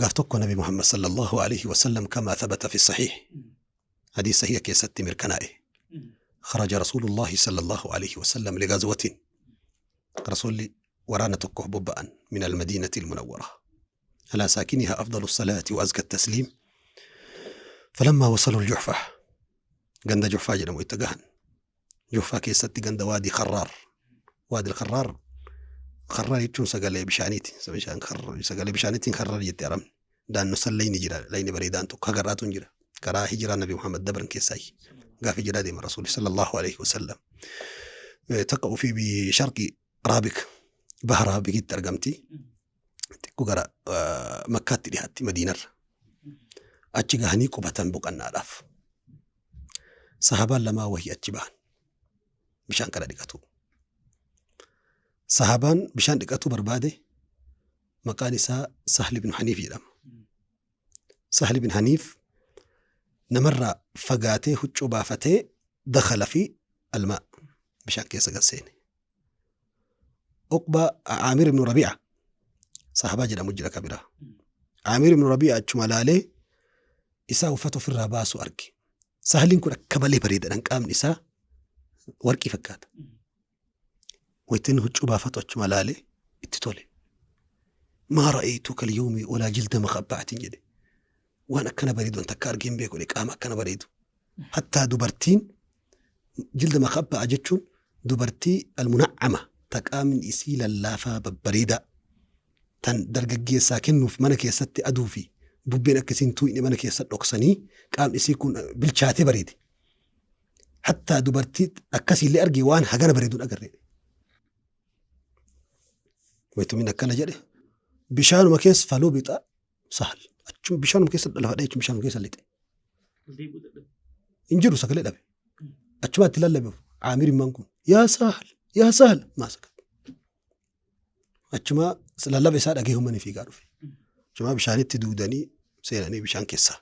gaaf tokko nabi Muhammad sallallahu alaihi wasallam kama thabata fi sahih hadith sahih keessatti mirkanaa'e خرج رسول الله صلى الله عليه وسلم لغزوة رسول ورانا tokko bobba'an من المدينة المنورة على ساكنها أفضل الصلاة وأزكى التسليم فلما وصلوا الجحفة قند جحفة جنموا اتقاهن جوفا كيستي قند وادي خرار وادي الخرار خرار يتشون سقالي بشانيتي سقالي بشانيتي خرار يتيرم دان نسلين جرا لين بريدان تو كغرات جرا كرا هجرا النبي محمد دبرن كيساي قاف هجرا دي من الرسول صلى الله عليه وسلم تقع في بشرق رابك بحر بقيت ترقمتي تكو قرا مكات دي هاتي مدينة أتشيغا هني قبطان بقنا راف صحابا لما وهي أتشبان بشان كلا دقاتو صحابان بشان دقاتو برباده مقال إساء سهل بن حنيف يلم سهل بن حنيف نمر فقاته هجو بافته دخل في الماء بشان كيسا قسين أقبى عامر بن ربيعة صحابا جدا مجرى كبيرة عامر بن ربيعة جمالالي إساء وفتو في الراباس وأركي سهل كنا كبالي بريد أنك آمن إساء warqii fakkaata waytiin huccuu baafatu achuma laale itti tole maa ra'aytuka al-yawmi walaa jilda maqabba'atin jedhe waan akkana bareedu an takka argeen beeku qaama akkana bareedu hattaa dubartiin jilda maqabba'a jechuun dubartii al-munaccama taqaamin isii lallaafaa babbareedaa tan dargaggeessaa kennuuf mana keessatti aduu fi bubbeen akkasiin tuu'ine mana keessa dhoksanii qaamni isii kun bilchaatee bareede حتى دبرتي أكسي اللي أرجي وان حجنا بريدون أجري ويتمين أكنا جري بشان مكيس فلو بيتا سهل أشوف بشان مكيس لا هذا يشوف بشان مكيس اللي تي إنجرو سكلي لبي أشوف تلا لبي عامر مانكم يا سهل ما سكت أشوف لا لبي ساد أجيهم مني في قارف أشوف بشان تدودني سيراني بشان كيسة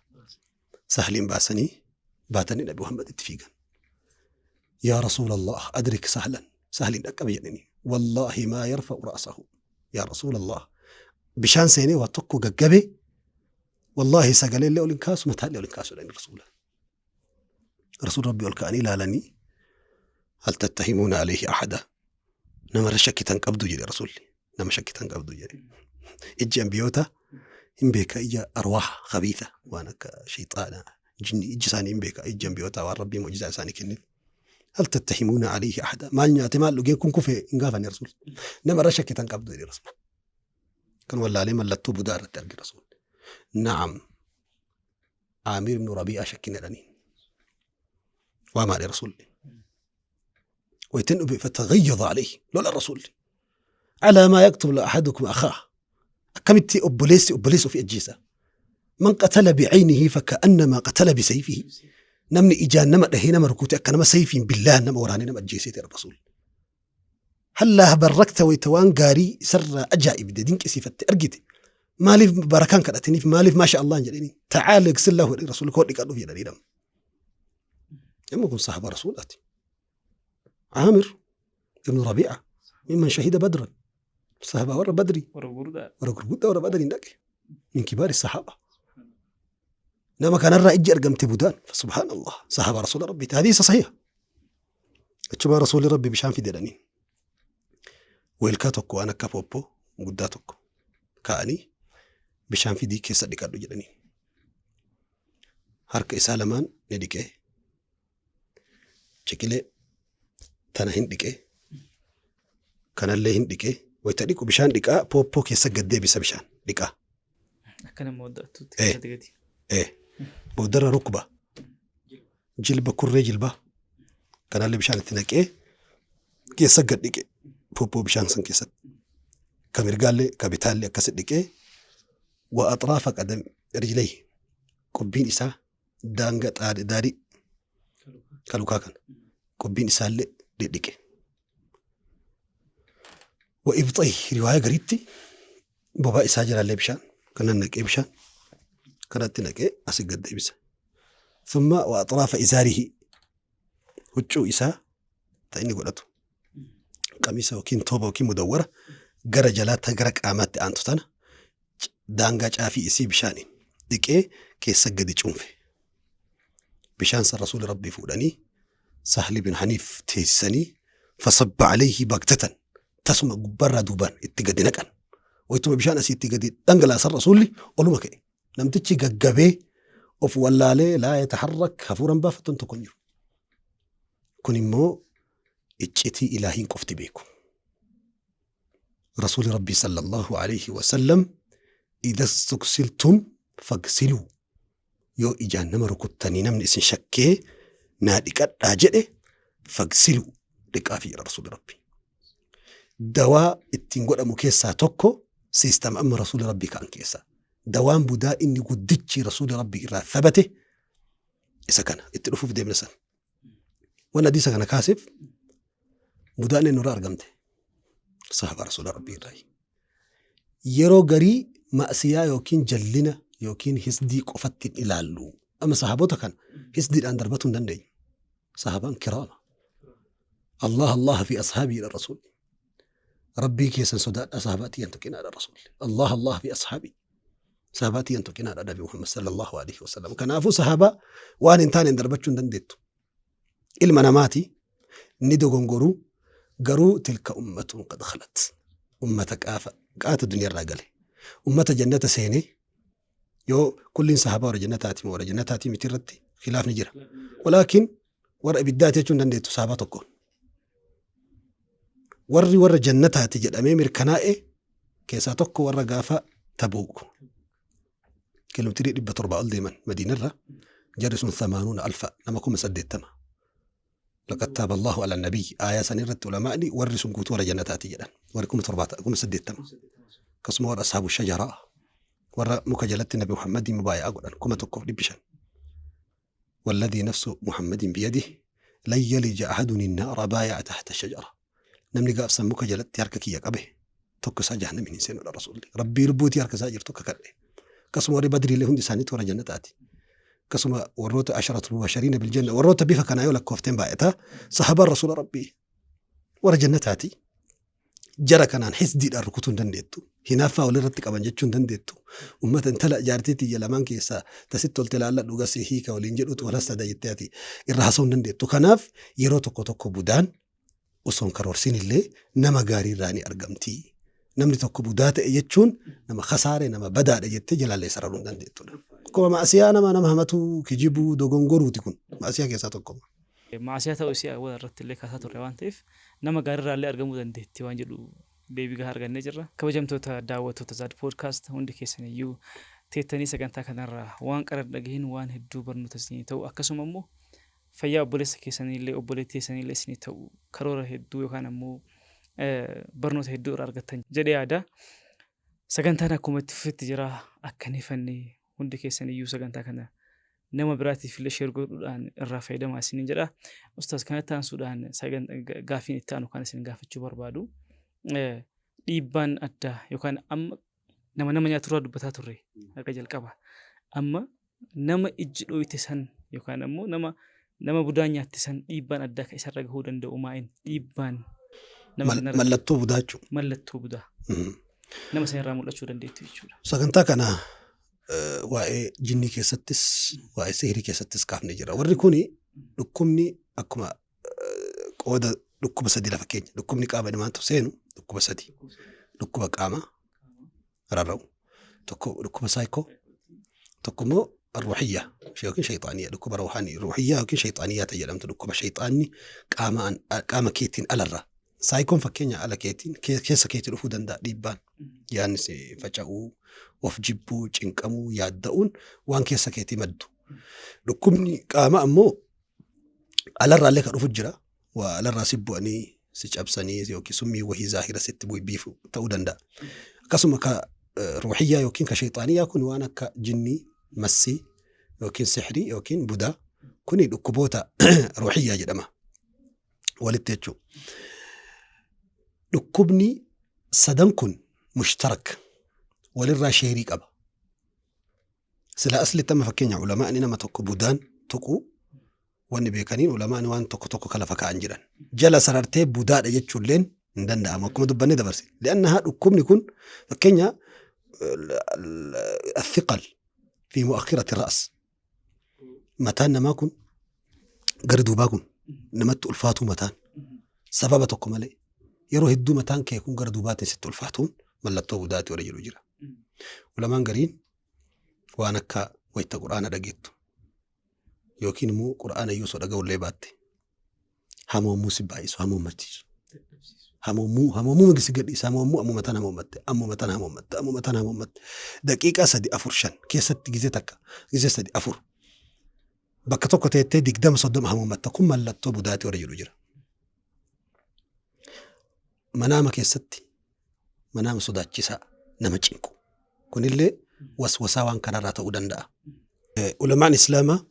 سهلين باسني باتني نبي محمد اتفيقا يا رسول الله أدرك سهل أكبينني والله ما يرفع رأسه يا رسول الله بشان سيني واتقو ققبي والله سقال اللي أولين كاسو متهالي أولين كاسو لأن رسول ربي والكأني لا لني هل تتهمون عليه أحدا نمر شكي تنقبضو جري رسولي نمر شكي تنقبضو جري إجي أنبيوتا إن بيك إجا أرواح خبيثة وأنا كشيطانا جني إجي ساني إن بيك إجي أنبيوتا والربي معجزة ساني كنين هل تتهمون عليه أحدا ما نعتمال لقين كن كفي إنقافني رسول نمر شكي تنقبضو جري رسول كان والله عليه من لطوب دار الترقي رسول نعم عامر بن ربيعة شكينا لنين وما لرسول ويتنب فتغيظ عليه لولا الرسول على ما يكتب أحدكم أخاه كمتي أبليس في الجيسة من قتل بعينه فكأنما قتل بسيفه نمني إجان نما دهينا مركوتي أكنما سيف بالله نما وراني نما الجيسة الرسول هلا بركت ويتوان قاري سر أجائب دينك سيفت أرجتي مالي بركان كرتني في مالي ما شاء الله جلني تعال اغسل له رسولك ودي قالوا في دليل يوم يكون صاحب رسولاتي عامر ابن ربيعة ممن شهد بدرا صاحب ورا بدري ورا بدري عندك من كبار الصحابة لما كان الرأي أرقمت بودان فسبحان الله صاحب رسول ربي هذه صحيحة اتشبه رسول ربي بشان في دلاني ويلكاتك وأنا كابوبو قداتك كأني بشان في ديك صدق قالوا جدني هرك إسالمان نديكه شكله تنا هنديكه كان اللي هنديكه ويتديكو بشان ديكا بوبو كيسا قدي بس بشان ديكا كان مودة ايه بودر ركبة جلبة كل جلبة كان اللي بشان التناك كيسا قديكه بوبو بشان سن كيسا كمرقال كابيتال لي كسد ديكه وأطراف قدم رجليه قبين إسا دانغة داري كالوكاكن قبين إسا اللي ديكه وإبطي رواية قريبتي بابا إسا جرى اللي بشان كان نك بشان كانت نك أسقد بس ثم وأطراف إزاره وجو إسا تاني قلته قميصه وكين توبه وكين مدورة قرى جلاتها قرى قامات أنتو تانا دانغا جافي إسي بشاني ديك كيسا قد جنفي بشان سر رسول ربي فولاني سهل بن حنيف تيسني فصب عليه بغتة تسمى برا دوبان اتقدي نكن ويتم بشان أسي اتقدي دانغلا سر رسولي قولوا مكي لم تتشي قبي أف والالي لا يتحرك خفورا بافتن تكون كن مو اتشتي إلهين كفت بيكم رسول ربي صلى الله عليه وسلم إذا استكسلتم فاغسلوا يو إجان نمر كتاني نمن اسن شكي نادقات راجئه فاغسلوا لقافي رسول ربي دواء التنقل مكيسا توكو سيستم أم رسول ربي كان كيسا دوام بدا إني قدتش رسول ربي إرى ثبته إسا كان اتلفوا في ديم نسان وانا ديسا كان كاسف بدا إني نرى أرقمته صحب رسول ربي إرى يرو غري مأسيا يوكين جلنا يوكين هسدي قفتين إلالو أما صحابوتا كان هسدي الآن دربتون دندي صحابان كرام الله في أصحابي إلى الرسول ربي كيسن سوداء صحاباتي ينتقين على الرسول الله في أصحابي صحاباتي ينتقين على نبي محمد صلى الله عليه وسلم كان أفو صحابة وان انتان دربتون دنديتو المناماتي ندو غنغرو غرو تلك أمة قد خلت أمتك قات الدنيا الراجلة أمة جنة سيني يو كل صحابة ورا جنتاتي ورا جنتاتي مترتي خلاف نجرة ولكن ورا بداية جون دنديتو صحاباتكم ورا جنتاتي جد أمير كنائي كيساتك ورا قافة تبوك كلمة تريد بتربع ديما مدينة را جرس 80,000 لما كم سديت تما لقد تاب الله على النبي آية سنيرت علماء لي ورسوا قوت ورا جنتاتي جدا وركم تربع كم سديت تما قسم ورا أصحاب الشجرة ورا مكجلت النبي محمد مبايع أقول كم تكف بشان والذي نفس محمد بيده لن يلج أحد النار بايع تحت الشجرة نمني قاف سموك جلت ياركك يا قبه توك ساجه من إنسان ولا رسول ربي ربوتي يارك ساجر توك كله قسم وري بدري لهم دسانيت ورا جنتاتي قسم وروت 10 مباشرين بالجنة وروت بيفا كان يقول لك كوفتين بايتها صحابة الرسول ربي ورا جنتاتي جرى كان حس دي الركوتون دنديتو هنا فاول رتك أبنجتشون دنديتو أمة انتلا جارتي يلمان كيسا تسيتول تلا دوغاسي هيكا ولينجلوت ورسا دايتاتي الرحسون دنديتو كناف يرو توكو بودان وصون كرورسين اللي نما غاري راني أرقمتي نمني توكو بودات يجتشون نما خسارة نما بدأ يجتي جلال لي سررون دنديتو كما معسيا نما همتو كيجيبو دوغونغورو تكون معسيا كيسا توكو معسيا تأوسيا ورت اللي كاساتو روان تيف نما غاري رالي أرقمو دنديتي وانجلو deebii gahaa argannee jirra. Kabajamtoota daawwattoota Zaad Podcast hundi keessan iyyuu teettanii sagantaa kanarraa waan qarar dhagahin waan hedduu barnoota isinii ta'u akkasuma immoo fayyaa obboleessa keessaniillee obboleettii keessaniillee isinii ta'u karoora hedduu yookaan ammoo barnoota hedduu irraa argattan jedhee yaada. Sagantaan akkuma itti fufetti jira akka nifannee hundi keessan iyyuu sagantaa kana nama biraatiif illee sheer godhuudhaan irraa fayyadamaa isiniin jedha. Ustaas kanatti aansuudhaan gaaffiin itti aanu kan isin gaafachuu barbaadu. Dhiibbaan addaa yookaan amma nama nyaaturraa dubbataa turre akka jalqaba. Amma nama ijji dhooyte san yookaan ammoo nama budaa nyaatte san dhiibbaan addaa kan isarra gahuu danda'u maa'in dhiibbaan mallattoo budaa jechuudha. Mallattoo budaa. Nama sanirraa mul'achuu dandeettu jechuudha. Sagantaa kana waa'ee jinnii keessattis waa'ee sihirii keessattis kaafnee jira. Warri kuni dhukkubni akkuma qooda dhukkuba sadii lafa keenya dhukkubni qaama namaatu seenu dhukkuba sadii dhukkuba qaama rarra'u tokko dhukkuba saayikoo tokko immoo ruuxiyyaa yookiin shayxaaniyyaa dhukkuba ruuxiyyaa yookiin shayxaaniyyaa ta'e jedhamtu dhukkuba shayxaanni qaama keetiin alarraa saayikoon fakkeenya ala keetiin keessa keetii dhufuu danda'a dhiibbaan yaadni si faca'uu of jibbuu cinqamuu yaadda'uun waan keessa keetii maddu dhukkubni qaama ammoo alarraallee kan dhufu jira waa alarraa si bu'anii si cabsanii yookiin summii wahii zaahira sitti biifu ta'uu danda'a akkasuma ka ruuxiyyaa yookiin ka shayxaaniyyaa kun waan akka jinnii massii yookiin sixrii yookiin budaa kuni dhukkuboota ruuxiyyaa jedhama walitti jechuudha. Dhukkubni sadan kun mushtarak walirraa sheerii qaba. Sila aslitti amma fakkeenya ulamaa'ni nama tokko budaan tuquu wanni beekaniin ulamaa'ni waan tokko kalafa kaa'an jiran. Jala sarartee budaadha jechuulleen hin danda'amu akkuma dubbanne dabarse. Li'annahaa dhukkubni kun fakkeenya الثقل في مؤخرة الرأس متان نماكن قردوا باكن نمت ألفاتو متان سببتكم عليه يروه الدو متان كي يكون قردوا باتن ست ألفاتون ملتو بداتي ورجلو جرا ولمان قرين وانكا ويتا قرآن رقيتو يوكين مو قرآن يوسو رقاو اللي باتي همو موسي بايسو همو مرتيسو همو مجلس قديس همو متان همو مت دقيقة سدي أفر شن كيسة جزتك جزء سدي أفر بكتوك تيتي قدام صدام همو مت كم ملتو بداتي ورجلو جرا منامك يا ستي منام صدات جسا نمجينكو كون اللي وسوساوان كرارات ودندا علماء الإسلام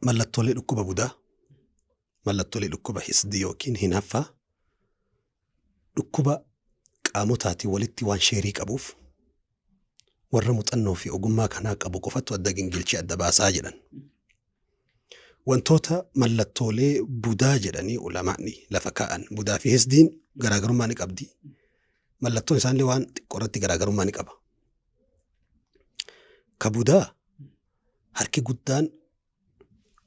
ملتو لي ركوب بودا ملتو لي ركوب حسدي يوكين هنافا ركوب قاموتاتي ولتي وان شيريك أبوف ورمت أنه في أقماك هناك أبو قفت ودقين قلتي أدبا ساجدا وانتوتا ملتو لي بودا جداني علماءني لفكاءن بودا في حسدين غراغرو مانك أبدي ملتو إنسان لي وان قرأتي غراغرو مانك أبا كبودا هركي قدان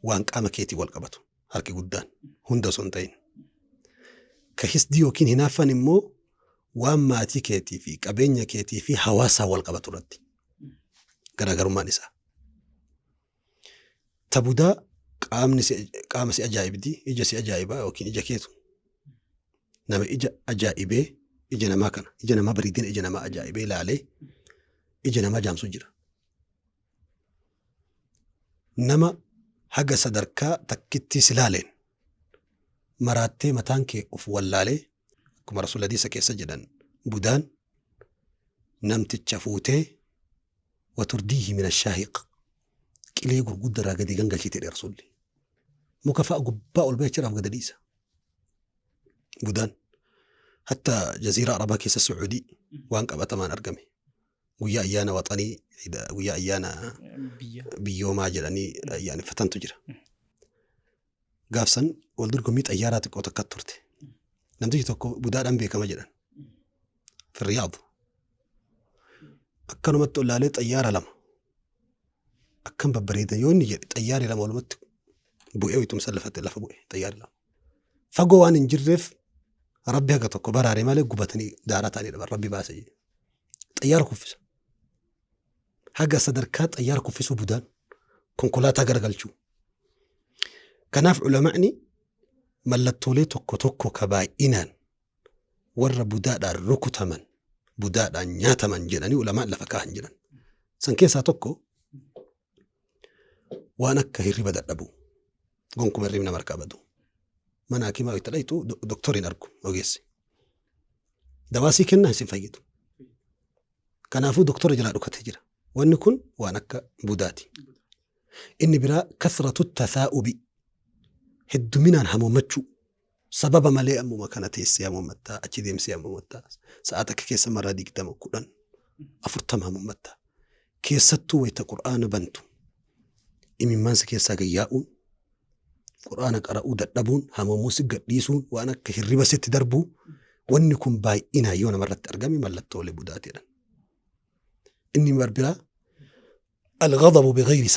وان قام كيتي والقبطو هركي قدان هندا سنتين كحسدي يوكين هنافا نمو وان ماتي كيتي في قبينيا كيتي في حواسا والقبطو ردي غراغرو مانسا تبودا قام سي أجائب دي إجا سي أجائبا يوكين إجا كيتو نما إجا أجائبه إجا نما كان إجا نما بريدين إجا نما أجائبه لا عليه إجا نما جامسو جرا نما حق صدركا تكتي سلالين مراتي متانكي أف والالي كما رسول الله سكي سجدا بودان نمت تشافوتي وترديه من الشاهق كلي يقول قدر قدي جنجل شيء رسول الله مكافأة قباء البيت شرف قد ليسا بودان حتى جزيرة عربية كيس السعودي وانك أبتمان أرقمي ويا أيانا وطني ويا أيانا بيو ما جراني يعني فتن تجرى قافسن والدركم 100 أياراتك وتكترت لم تجي تكو بدار أنبي كما جران في الرياض أكنوا متوا لالي طيارة لما أكن ببريدة يوني طياري لما ولمت بوئي تمسلفت لفا بوئي طياري لما فقوا أن نجرف ربي هكا تكو براري مالي قبتني دارتاني لما ربي باسي طيارة كفس حق صدركات طيارة كفسو بودان كونكولاتا غرغلچو كناف علماءني ملتولي توكو كباينان ور بودادا ركوتمن بودادا نياتمن جناني علماء لفكاهن جنان سنكيسا توكو وانا كهيري بدا ابو غونكم الريمنا مركبدو مناكي ما يتليتو دكتورين اركو اوغيسي دواسي كنا سنفيدو كنافو دكتور جلا دكتور جرا ونكون وانك بوداتي إني برا كثرة التثاؤب هدو منان همومتشو سبب مالي أمو مكانت السيام متى أكيد مسيام متى ساعتك كيس مرة ديك دم كلن أفرتم همو متى كيستو ويت قرآن بنتو إمي مانس كيسا جياؤون قرآن قرأوا دبون همو موسيقى ديسون وأنا كهربا ست دربو وانكم باي إنا يونا مرة أرقامي ملتو لبداتي إني مربلا الغضب بغير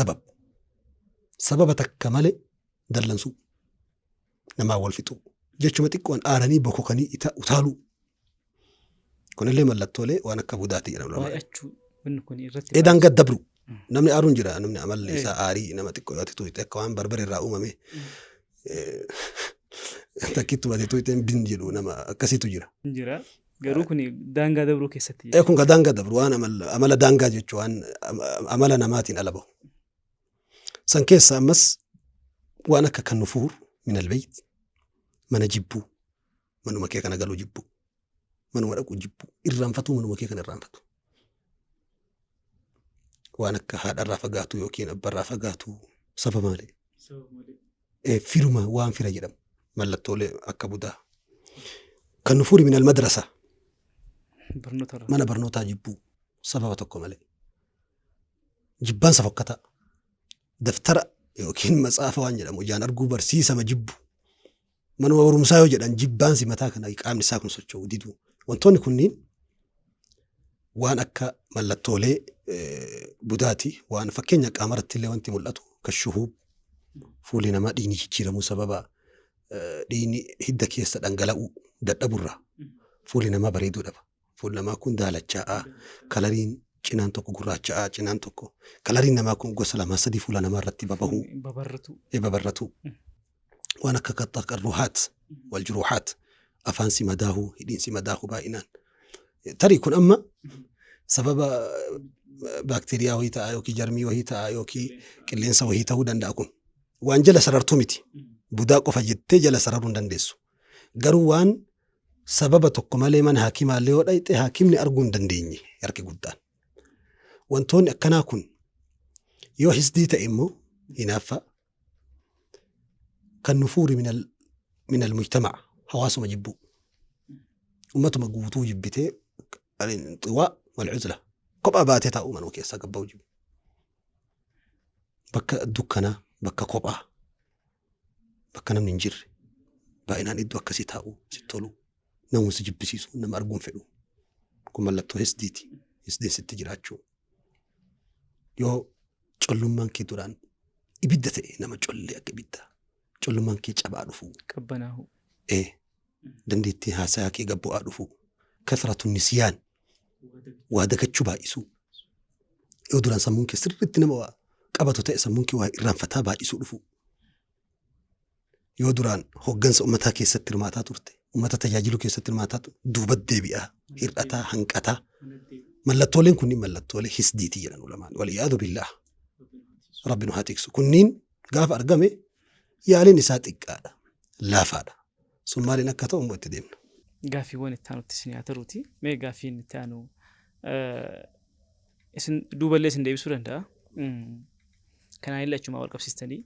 سببتك كمالي دلنسو نما والفتو جيتشو متك وان آراني بوكوكاني utaalu kunillee mallattoolee waan akka budaati jedhamu. Baay'achuu wanni kun irratti edaan gad dabru namni aaruun jira namni amalli isaa aarii nama xiqqoo yoo ta'u akka waan barbare irraa uumame takkitti wati tuuteen bin jedhu nama akkasitu jira. Jira garuu kun daangaa dabruu keessatti. Kun daangaa dabru waan amala daangaa jechuun waan amala namaatiin ala bahu. San keessa ammas waan akka kan nufuur min albayt mana jibbu manuma kee kana galuu jibbu manuma dhaqu jibbu irraanfatu manuma kee kana irraanfatu waan akka haadharraa fagaatu yookiin abbarraa fagaatu saba malee firuma waan fira jedhamu mallattoolee akka budaa kan nufuuri min almadrasa mana barnootaa jibbu sababa tokko malee jibbaan safakkata daftara yookiin matsaafa waan jedhamu ijaan arguu barsiisama jibbu manuma barumsaa yoo jedhan jibbaan simataa kana qaamni isaa kun socho'u didu wantoonni kunniin waan akka mallattoolee budaati waan fakkeenya qaamarratti illee wanti mul'atu kashuhub fuulli namaa dhiigni jijjiiramuu sababa dhiigni hidda keessa dhangala'uu dadhaburraa fuulli namaa bareeduu dhaba fuulli namaa kun daalacha'aa kalariin cinaan tokko gurraacha'aa cinaan tokko kalariin namaa kun gosa lama sadii fuula namaa irratti babahuu babarratu waan akka qaxxaqarruhaat waljuruhaat afaansi madaahuu hidhiinsi madaahuu baay'inaan tarii kun amma sababa baakteeriyaa wayii ta'a yookiin jarmii wayii ta'a yookiin qilleensa wayii ta'uu danda'a kun waan jala sarartuu miti budaa qofa jettee jala sararuu hin dandeessu garuu waan sababa tokko malee mana haakimaallee yoo dhayxe haakimni arguu hin dandeenye harki guddaan wantoonni akkanaa kun yoo hisdii ta'e immoo hinaaffaa kan nufuuri min almujtamac hawaasuma jibbu ummatuma guutuu jibbitee الانطواء والعزلة كوبا باتي تاو منو كيسا قبو جيب بكا دوكنا بكا كوبا بكا نم ننجر باينان إدو أكسي تاو ستولو نمو سجب بسيسو نم أرقون فعلو كما لبتو هسديتي هسدين ستجراتشو يو جلو مانكي دوران إبدتي نما جلي أك إبدا جلو مانكي جابا رفو كبناهو دنديتي هاساكي قبو رفو كثرة النسيان وهذا كتشبه إسو يودران سمونك سرت نما قبضو تأس ممكن وإيران فتابة إسو رفو يودران هوجنس أمتها كي ستر ماتا تورتي أمتها تجاجلو كي ستر ماتا دوبت دبيئة هرأتا هنكتا ملتولين كنين ملتولي حسديتي جلن علماء والعياذ بالله ربنا هاتيكسو كنين قاف أرقامي يالي نسات إقادة لا فادا ثم لنا كتو مبتدين gaafiiwwan itti aanutti isin haa taruuti. Mee gaafiin itti aanu isin duuballee isin deebisuu danda'a. Kanaan illee achuma wal qabsiistanii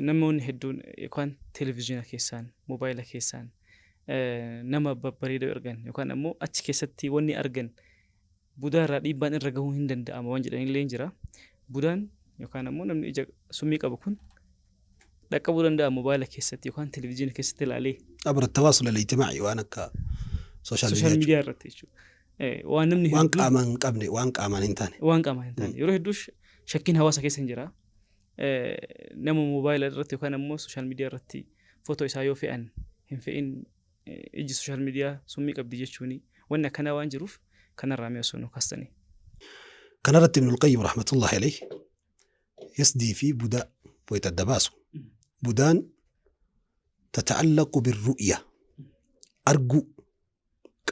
namoonni hedduun yookaan televezyiina keessaan, moobaayila keessaan nama babbareedoo argan yookaan ammoo achi keessatti wanni argan budaa irraa dhiibbaan irra gahuu hin danda'ama waan jedhanillee jira. Budaan yookaan ammoo namni ija summii qabu kun dhaqqabuu danda'a moobaayila keessatti yookaan televezyiina keessatti ilaalee. عبر التواصل الاجتماعي وأنا سوشيال ميديا رتيشو waan namni waan qaamaan qabne waan qaamaan hin taane yeroo hedduush shakkiin hawaasa keessa hin jira nama moobaayila irratti yookaan ammoo sooshaal miidiyaa irratti footoo isaa yoo fe'an hin fe'in iji sooshaal miidiyaa summii qabdi jechuuni wanni akkanaa waan jiruuf kanarraa mee osoo nu kaastanii. Kanarratti Ibnul Qayyim rahmatullahi alayhi yasdii fi budaa wayita dabaasu budaan تتعلق بالرؤية أرجو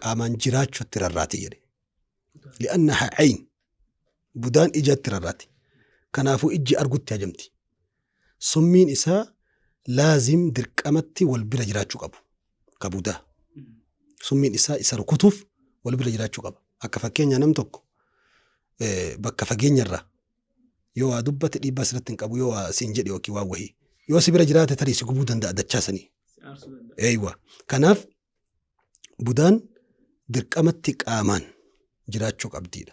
قامان جراج التراراتي يلي لأنها عين بدان إجا التراراتي كنافو إجي أرجو التهجمتي سمين إسا لازم دركمتي والبلا جراجو قبو كبودا سمين إسا ركوتوف والبلا جراجو قبو أكفاكين ينمتوك bakka fageenyarraa yoo waa dubbate dhiibbaa sirratti hin qabu yoo waa siin jedhe yookiin waa wahii yoo si bira jiraate tarii si gubuu danda'a dachaasanii. Eeywa kanaaf budaan dirqamatti qaamaan jiraachuu qabdiidha.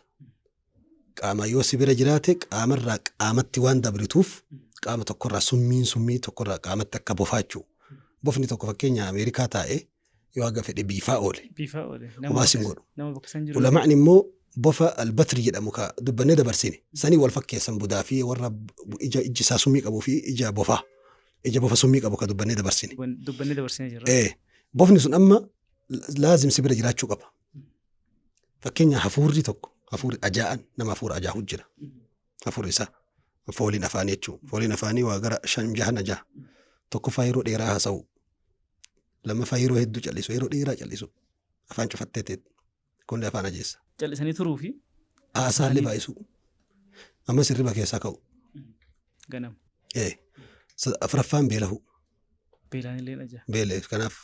Qaama yoo si bira jiraate qaamarraa qaamatti waan dabrituuf qaama tokkorraa summii tokkorraa qaamatti akka bofaa jechuudha. Bofni tokko fakkeenya Ameerikaa taa'ee yoo haga fedhe biifaa oole. Homaa sin godhu. Ulamaan immoo bofa albatri jedhamu ka dubbannee dabarsine sanii wal fakkeessan budaa fi warra ija isaa summii qabuu fi ija bofa summii qabu ka dubbannee dabarsine. Bofni sun amma laazim si bira jiraachuu qaba. Fakkeenya hafuurri tokko hafuurri ajaa'an nama hafuura ajaa'u jira. Hafuurri isaa fooliin afaanii jechuudha. Fooliin afaanii waa gara 5-6 ajaa'a. Tokkoffaa yeroo dheeraa haasa'u. Lammaffaa yeroo hedduu callisu yeroo dheeraa callisu. Afaan cufattee ta'e kun afaan ajeessa. Callisanii turuu fi haasaallee baay'isu. Amma sirriba keessaa ka'u. Ganam. Afuraffaan beelahu. Beelaan illee ajaa'a. Beelee kanaaf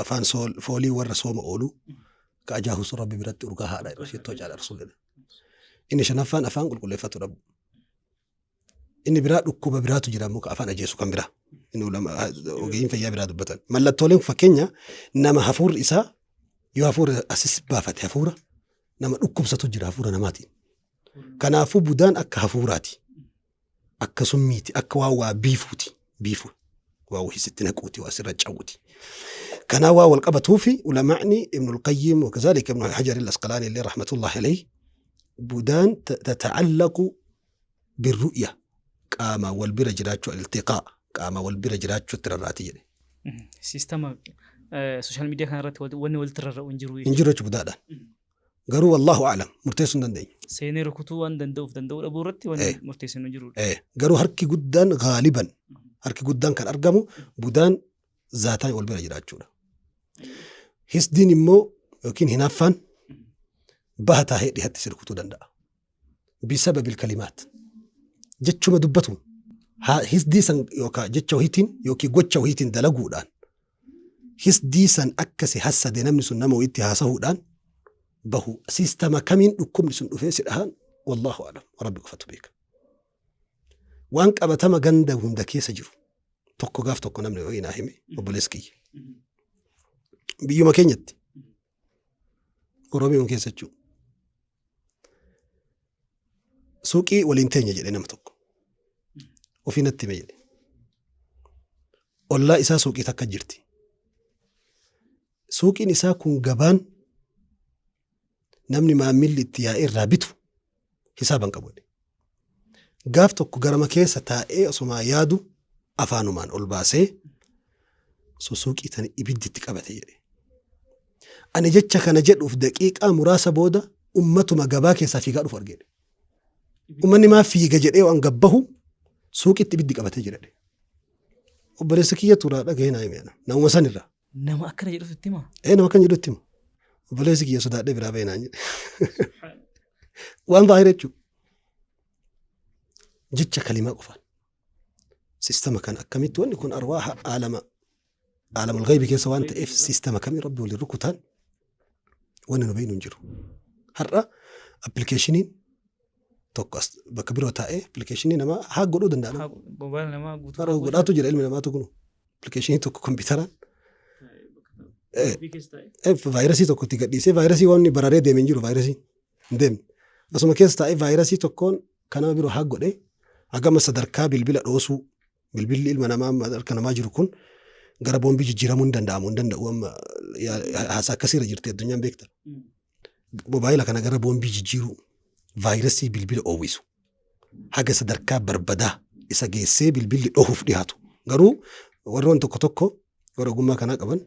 afaan foolii warra sooma oolu ka ajaa'u sun rabbi biratti urgaa haadha irra sheettoo caala rasuulidha. Inni shanaffaan afaan qulqulleeffatu dhabu. Inni biraa dhukkuba biraatu jira muka afaan ajeessu kan biraa. Inni ogeeyyiin fayyaa biraa dubbatan. Mallattooleen fakkeenya nama hafuurri isaa yoo hafuura asis baafate hafuura nama dhukkubsatu jira hafuura namaatiin. Kanaafuu budaan akka hafuuraati. Akka summiiti. Akka waa biifuuti. Biifu. Waa hisitti naquuti. Waa sirra cawuti. Kanaa waa wal qabatuufi ulamaa'ni Ibnul Qayyim wakazaalika Ibnu Hajar al-Asqalaani illee rahmatullahi alayhi budaan tata'allaqu birru'ya qaama wal bira jiraachuu iltiqaa qaama wal bira jiraachuu tirarraati jedhe. Siistama sooshaal miidiyaa kanarratti wanni walitti rarra'u hin jiru. Hin jiru jechuudha budaadhaan. Garuu wallaahu a'lam murteessuu hin dandeenyu. Seenee rukutuu waan danda'u dhabuu irratti wanni murteessuu hin jiru. Garuu harki guddaan gaaliban harki guddaan kan argamu budaan zaataan wal bira jiraachuudha. Hisdiin immoo yookiin hinaaffaan baha taa'ee dhihatti si rukutuu danda'a. Bisababil kalimaat. Jechuma dubbatu hisdii san yookaan jecha wahiitiin yookiin gocha wahiitiin dalaguudhaan hisdii san akkasi hassade namni sun nama wayiitti haasa'uudhaan bahu siistama kamiin dhukkubni sun dhufee si dhahan wallaahu a'lam rabbi qofatu beeka. Waan qabatama ganda hunda keessa jiru tokko gaaf tokko namni wayii naa hime obboleessi kiyya. Biyyuma keenyatti Oromiyaa keessa jechuudha. Suuqii waliin teenya jedhee nama tokko. Ofii natti hime jedhe. Ollaa isaa suuqii takka jirti. Suuqiin isaa kun gabaan namni maamilli itti yaa'ee irraa bitu hisaaban qabu. Gaaf tokko garama keessa taa'ee osuma yaadu afaanumaan ol baasee suuqii tana ibiddi itti qabate jedhe. Ani jecha kana jedhuuf daqiiqaa muraasa booda ummatuma gabaa keessaa fiigaa dhufu argee. Ummanni maa fiiga jedhee waan gabbahu suuqitti ibiddi qabatee jira. Obboleessi kiyya turaa dhagahee naa hime nama sanirraa. Nama akkana jedhuuf itti himaa? Nama akkana jedhu itti hima. Obboleessi kiyya sodaadhee biraa bahee naan jedhe. Waan baay'ee jechuudha. Jecha kalimaa qofaan. Sistema kan akkamitti wanni kun arwaaha aalamul ghaybii keessa waan ta'eef sistema kamii rabbi waliin rukutaan wanni nu beeknu hin jiru. Har'a appilikeeshiniin tokko bakka biroo taa'ee appilikeeshinii namaa haa godhuu danda'a. Mobaayila namaa godhaatu jira ilmi namaatu kunu. Appilikeeshinii tokko kompiitaraan. Vaayirasii tokko itti gadhiisee vaayirasii waan bararee deemee hin jiru vaayirasii hin deemne. Asuma keessa taa'ee vaayirasii tokkoon kanama biroo haa godhee hagama sadarkaa bilbila dhoosuu bilbilli ilma namaa harka namaa jiru kun gara boombii jijjiiramuu hin danda'amu hin danda'u amma haasaa akkasiirra jirti addunyaan beekta. Mobaayila kana gara boombii jijjiiruu vaayirasii bilbila oowwisu haga sadarkaa barbadaa isa geessee bilbilli dhohuuf dhiyaatu. Garuu warroon tokko warra ogummaa kanaa qaban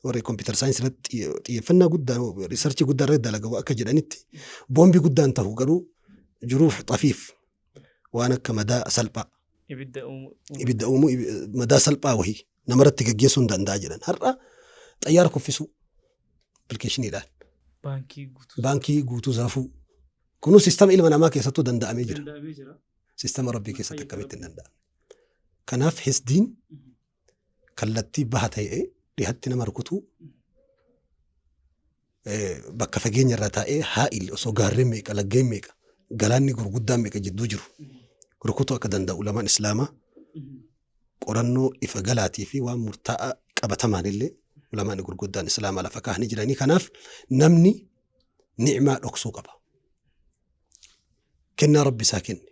warra kompiitar saayinsii irratti xiyyeeffannaa guddaa riisarchii guddaa irratti dalagaa akka jedhanitti boombii guddaan ta'u garuu jiruuf xafiif waan akka madaa salphaa. Ibidda uumuu madaa salphaa wahii namarratti gaggeessuu hin danda'a jedhan. Har'a xayyaara kuffisuu appilikeeshiniidhaan. Baankii guutuu zaafuu. Kunuu sistema ilma namaa keessattuu danda'amee jira. Sistema rabbii keessatti akkamitti hin danda'amu. Kanaaf hisdiin kallattii baha ta'ee dhihatti nama rukutuu bakka fageenya irraa taa'ee haa'il osoo gaarreen meeqa laggeen meeqa galaanni gurguddaan meeqa jidduu jiru rukutuu akka danda'u ulamaan islaamaa qorannoo ifa galaatii fi waan murtaa'aa qabatamaan illee ulamaan gurguddaan islaamaa lafa kaa'anii jiranii. Kanaaf namni ni'maa dhoksuu qaba. Kennaa rabbi isaa kenne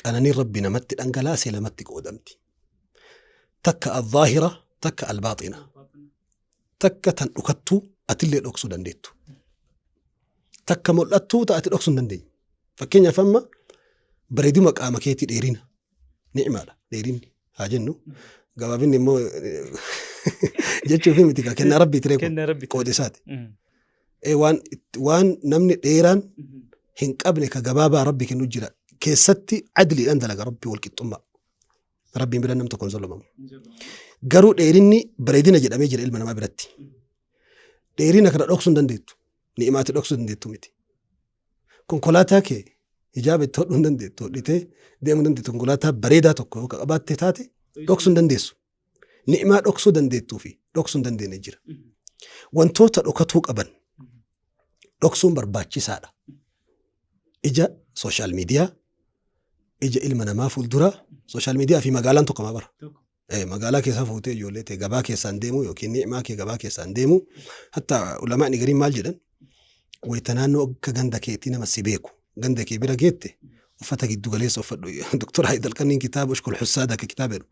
qananii rabbi namatti dhangalaasee lamatti qoodamti. Takka al-zaahira takka al-baaxina. Takka tan dhukattuu atillee dhoksuu dandeettu. Takka mul'attuu ta'ati dhoksuu hin dandeenye. Fakkeenyaaf amma bareeduma qaama keetii dheerina ni'maadha. Dheerinni haa jennu gabaabinni immoo jechuufi miti kennaa rabbii tiree qoode isaati. Waan namni dheeraan hin qabne ka gabaabaa rabbi kennu jira. Keessatti adliidhaan dalaga rabbi walqixxummaa. Rabbiin bira nam tokko hin zolamamu. Garuu dheerinni bareedina jedhamee jira ilma namaa biratti. Dheerina kana dhoksuu hin dandeettu. Ni'imaatti dhoksuu hin dandeettu miti. Konkolaataa kee hijaaba itti hodhuu hin dandeettu. Hodhitee deemuu dandeettu. Konkolaataa bareedaa tokko yoo qabaattee taate dhoksuu hin dandeessu. Ni'imaa dhoksuu dandeettuu fi dhoksuu hin dandeenye jira. Wantoota dhokatuu qaban dhoksuun barbaachisaadha. Ija sooshaal miidiyaa, ija ilma namaa fuulduraa, sooshaal miidiyaa fi magaalaan tokko maa bara. Magaalaa keessaa fuutee ijoollee ta'e gabaa keessaan deemu yookiin ni'imaa kee gabaa keessaan deemu hatta ulamaan gariin maal jedhan wayita naannoo akka ganda keetii nama si beeku ganda kee bira geette uffata giddu galeessa uffadhu. Doktor Haidal Qanniin kitaaba Ushkul Hussaada akka kitaaba jedhu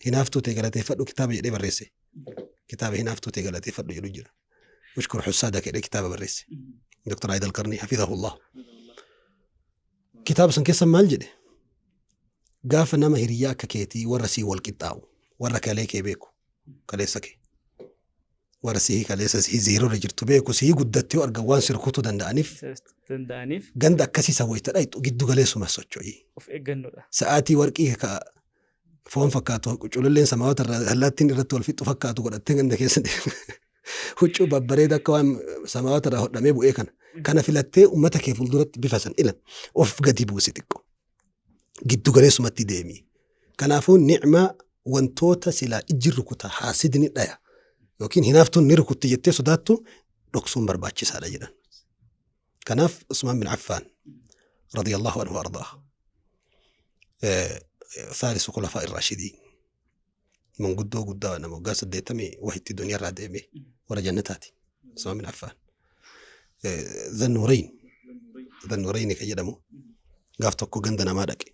hinaaftuu ta'e galateeffadhu kitaaba jedhee barreesse. Kitaaba hinaaftuu ta'e galateeffadhu jedhu jira. Ushkul Hussaada jedhee kitaaba barreesse. Doktor Haidal Qarnii hafidhahullah. Kitaaba san keessa maal jedhe? Gaafa nama hiriyaa akka keetii warra sii wal qixxaa'u warra kalee kee beeku kaleessa kee warra sii kaleessa sii zeeroo jirtu beeku sii guddattee arga waan sirkutuu danda'aniif ganda akkasii sawwaytadha giddu galeessuma socho'ii. Of eeggannoodha. Sa'aatii warqii ka foon fakkaatu cululleen samaawwata irraa hallattiin irratti wal fixu fakkaatu godhattee ganda keessa huccuu babbareeda akka waan samaawwata irraa hodhamee bu'ee kana filattee uummata kee fuulduratti bifa san ilan of gadi buusi xiqqoo. Giddu galeessumatti deemi. Kanaafuu ni'maa wantoota silaa ijji rukutaa haasidni dhaya yookiin hinaaftuun ni rukutti jettee sodaattu dhoksuun barbaachisaadha jedhan. Kanaaf Usmaan bin Affaan radiyallahu anhu ardaa ثالث خلفاء الراشدين من قدو nama waggaa 80 wahitti duniyaarraa deeme warra jannataati. Usmaan bin Affaan Dhannurayn ka jedhamu gaaf tokko ganda namaa dhaqe.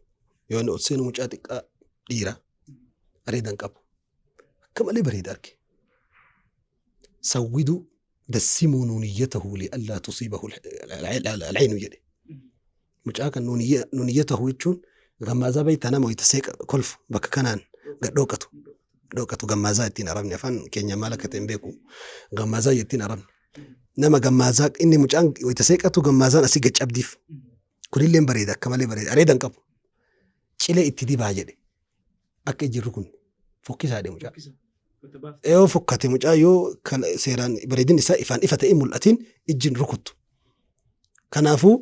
Yoo inni seenu mucaa xiqqaa dhiiraa areedan qabu akka malee bareeda arge. Sawwidu dassimuu nuuniyyatahu li'allaa tusiibahu al'aynu jedhe. Mucaa kan nuuniyyatahu jechuun gammaazaa bayitaa nama wayita seeqa kolfu bakka kanaan dhooqatu gammaazaa ittiin arabni afaan keenya maal akka ta'e hin beeku. Gammaazaa ittiin arabni nama gammaazaa inni mucaan wayita seeqatu gammaazaan asii gaccabdiif. Kunillee bareeda akka malee bareeda areedan qabu. Cilee itti dibaa jedhe akka ijjiirru kun fokkisaadhe mucaa. Yoo fokkate mucaa yoo seeraan bareedin isaa ifaan ifa ta'e mul'atiin ijjiin rukuttu. Kanaafuu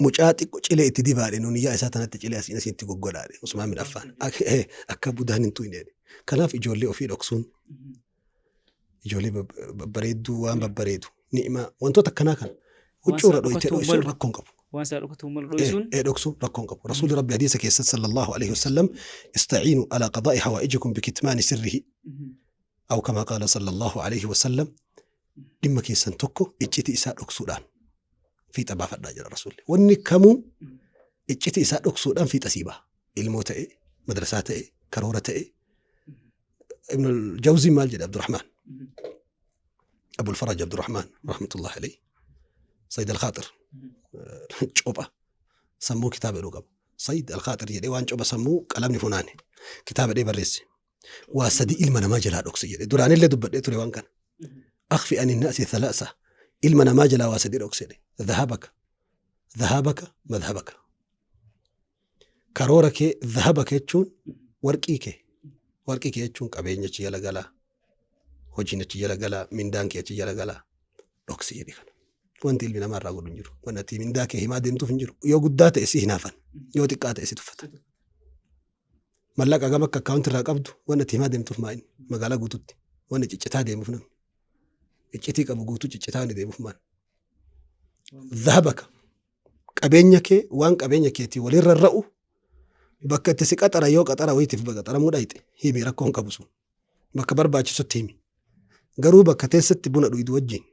mucaa xiqqoo cilee itti dibaadhe nuuniyyaa isaa tanatti cilee asiin asitti goggodhaadhe Usmaan bin Affaan akka budaan hin tuyne. Kanaaf ijoollee ofii dhoksuun ijoollee babbareedduu waan babbareedu ni'imaa wantoota akkanaa kana huccuura dhoyitee dhoyisuun rakkoon qabu. دكسو ركون قبو رسول ربي حديث كيسد صلى الله عليه وسلم استعينوا على قضاء حوائجكم بكتمان سره أو كما قال صلى الله عليه وسلم لما كيسن تكو اجتي إساء دكسودان في تبع فرداج الرسول ونكمو اجتي إساء دكسودان في تسيبه الموت مدرسات كرورة ابن الجوزي مالجد عبد الرحمن أبو الفرج عبد الرحمن رحمة الله عليه صيد الخاطر coba sammuu kitaaba dhuu qabu. Sayyid Al-Khaatir jedhee waan coba sammuu qalamni funaane kitaaba dhee barreesse. Waa sadii ilma namaa jalaa dhokse jedhe. Duraanillee dubbadhee ture waan kana. Akhfi ani naasi thalaasa ilma namaa jalaa waa sadii dhokse jedhe. Dhahabaka madhabaka. Karoora kee dhahabaka jechuun warqii kee jechuun qabeenya achi jala galaa hojiin achi jala galaa mindaan kee achi jala galaa dhokse jedhe kana. Wanti ilmi namaa irraa godhu hin jiru. Wanti mindaa kee himaa deemtuuf hin jiru. Yoo guddaa ta'e si hinaafan. Yoo xiqqaa ta'e si tuffata. Mallaqa gama akka akkaawunti irraa qabdu wanti himaa deemtuuf maa'in magaalaa guututti. Wanti ciccitaa deemuuf namni. Ciccitii qabu guutuu ciccitaa ni deemuuf maal. Dhahabaka qabeenya kee waan qabeenya keetii walirra ra'u bakka itti si qaxara yoo qaxara wayitiif qaxaramuu dhayite himi rakkoon qabu sun bakka barbaachisutti himi garuu bakka teessatti buna dhuyidu wajjin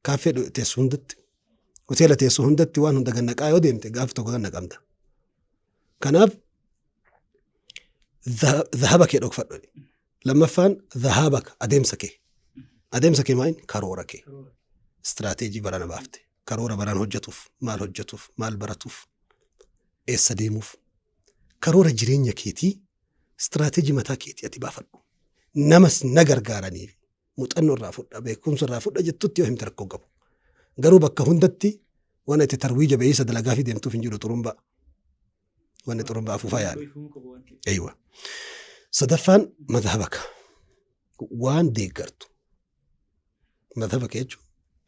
kaaffee teessu hundatti hoteela teessu hundatti waan hunda gannaqaa yoo deemte gaaf tokko gannaqamta kanaaf dhahaba kee dhokfadhu lammaffaan dhahabaka adeemsa kee maal karoora kee istirateejii barana baafte karoora baran hojjetuuf maal baratuuf eessa deemuuf karoora jireenya keetii istirateejii mataa keetii ati baafadhu namas na gargaaraniif muuxannoo irraa fudha beekumsa irraa fudha jettutti yoo himte rakkoo qabu garuu bakka hundatti waan itti tarwiija beeysa dalagaa fi deemtuuf hin jiru xurumbaa waan xurumbaa afuufaa yaala aywa sadaffaan madhabaka waan deeggartu madhabaka jechuun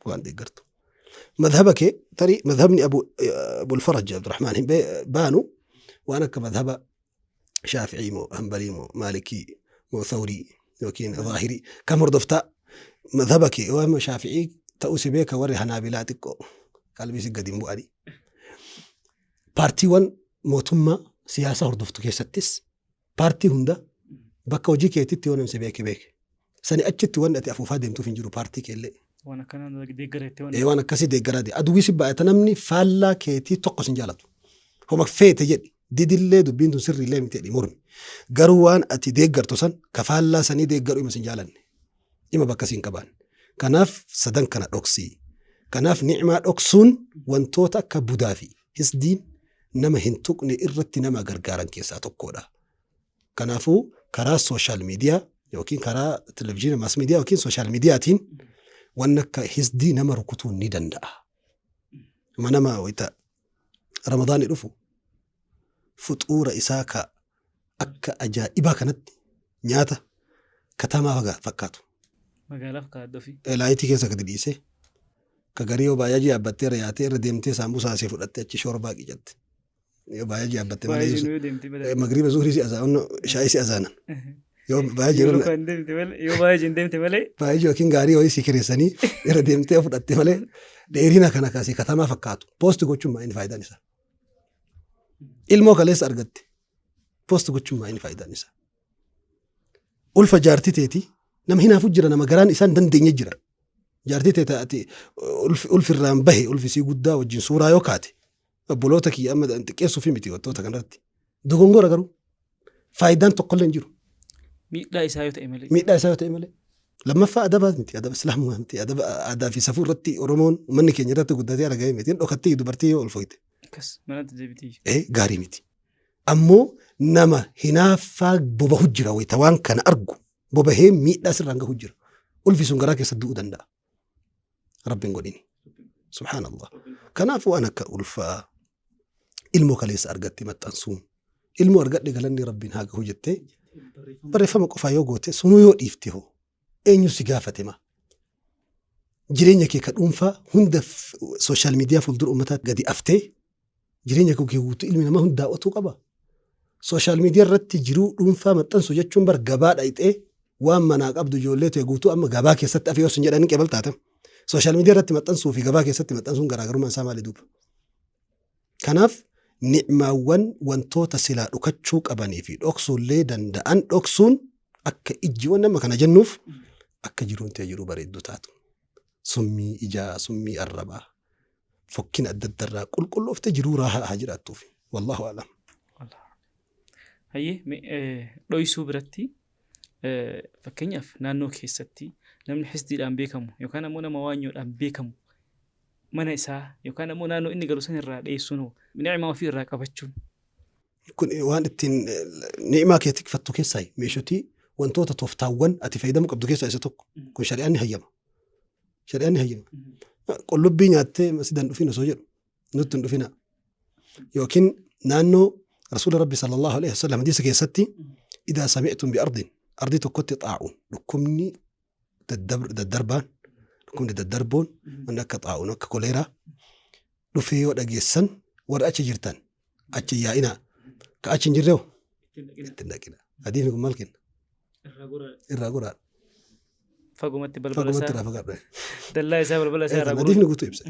waan deeggartu madhabake tari madhabni abul faraj abdurrahman baanu waan akka madhaba shaafi'ii moo hanbalii moo maalikii moo thawrii yookiin zaahiri kam hordoftaa madhabake waan shaafi'ii ta'uu si beeka warri hanaabilaa xiqqoo qalbii si gadi hin bu'anii paartiiwwan mootummaa siyaasaa hordoftu keessattis paartii hunda bakka hojii keetitti yoo namsi beeke sani achitti waan ati afuufaa deemtuuf hin jiru paartii keellee waan akkasii deeggaraati aduwwii si baay'ata namni faallaa keetii tokko sin jaalatu homa feete jedhi didillee dubbiin tun sirriillee miti jedhi mormi garuu waan ati deeggartu san ka faallaa sanii deeggaru ima sin jaalanne ima bakka siin qabaan kanaaf sadan kana dhoksii kanaaf ni'maa dhoksuun wantoota akka budaa fi hisdiin nama hin tuqne irratti nama gargaaran keessaa tokkodha kanaafuu karaa sooshaal miidiyaa yookiin karaa televizyiina maas miidiyaa yookiin sooshaal miidiyaatiin waan akka hisdii nama rukutuu ni danda'a nama wayita ramadaani dhufu fuxuura isaa ka akka ajaa'ibaa kanatti nyaata katamaa fakkaatu magaalaa fakkaatu fi laayitii keessa gadi dhiisee ka garii yoo baay'ee yaabbattee irra yaatee irra deemtee saambusaa asii fudhattee achi shoorbaa qicatte yoo baay'ee yaabbattee malee magriba zuhrii si azaanan shaayii si azaanan yoo baay'ee jiru yoo baay'ee deemte malee baay'ee yookiin gaarii ho'i si kireessanii irra deemtee fudhatte malee dheerina kana kaasee katamaa fakkaatu poosti gochuun maa inni faayidaan isaa ilmoo kaleessa argatte poosti gochuun maa inni faayidaan isaa ulfa jaartii teetii nama hinaafu jira nama garaan isaan dandeenye jira jaartii teeta ati ulfirraan bahe ulfisii guddaa wajjin suuraa yoo kaate obboloota kiyya amma xiqqeessuu fi miti wantoota kanarratti dogongora garuu faayidaan tokkollee hin jiru. Miidhaa isaa yoo ta'e malee lammaffaa adabaa miti adaba islaamaa miti adaba aadaa fi safuu irratti oromoon manni keenya irratti guddatee argame miti dhokattee dubartii yoo ulfooyte. Gaarii miti ammoo nama hinaaffaa bobahu jira wayita waan kana argu bobahee miidhaa sirraan gahu jira ulfisuun garaa keessa du'uu danda'a rabbiin godhini subhaanallah kanaaf waan akka ulfaa ilmoo kaleessa argatte maxxansuun ilmoo argadhe galanni rabbiin haa gahu jettee barreeffama qofaa yoo goote sunuu yoo dhiifte hoo eenyu si gaafate ma jireenya kee ka dhuunfaa hunda sooshaal miidiyaa fuuldura uummataa gadi aftee jireenya kee guutuu ilmi namaa hunda daawwatuu qaba sooshaal miidiyaa irratti jiruu dhuunfaa maxxansu jechuun bar gabaa dhayxee waan manaa qabdu ijoollee ta'e guutuu amma gabaa keessatti afee yoo sin jedhanii qeebal taatan sooshaal miidiyaa irratti maxxansuu fi gabaa keessatti maxxansuun garaagarummaan isaa maali duuba kanaaf ni'maawwan wantoota silaa dhukachuu qabanii fi dhoksuullee danda'an dhoksuun akka ijjiiwwan nama kana jennuuf akka jiruun ta'e jiruu bareedduu taatu summii ijaa summii arrabaa fokkina adda addarraa qulqullooftee jiruu raahaa haa jiraattuuf wallahu a'lam. Hayyee dhoysuu biratti fakkeenyaaf naannoo keessatti namni hisdiidhaan beekamu yookaan ammoo nama waanyoodhaan beekamu mana isaa yookaan ammoo naannoo inni galu san irraa dheessuun ni'maa ofii irraa qabachuun. Kun waan ittiin ni'maa kee tikfattu keessaa meeshotii wantoota tooftaawwan ati fayyadamu qabdu keessaa isa tokko kun shari'aan ni hayyama. Shari'aan ni hayyama. Qullubbii nyaattee masjidan dhufina osoo jedhu nutti hin dhufina yookiin naannoo rasuula rabbi sallallahu alaihi wasallam hadiisa keessatti idaa sami'tum bi ardii tokkotti xaa'uun dhukkubni daddarboon wanni akka xaa'uun akka koleeraa dhufee yoo dhageessan warra achi jirtan achi yaa'inaa ka achi hin jirreewu ittiin dhaqina hadiisni kun maal kenna irraa goraadha. Fagumatti balbala isaa dallaa isaa balbala isaa irraa hadiisni guutuu ibsa.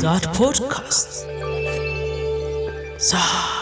Zad Podcast. Zad.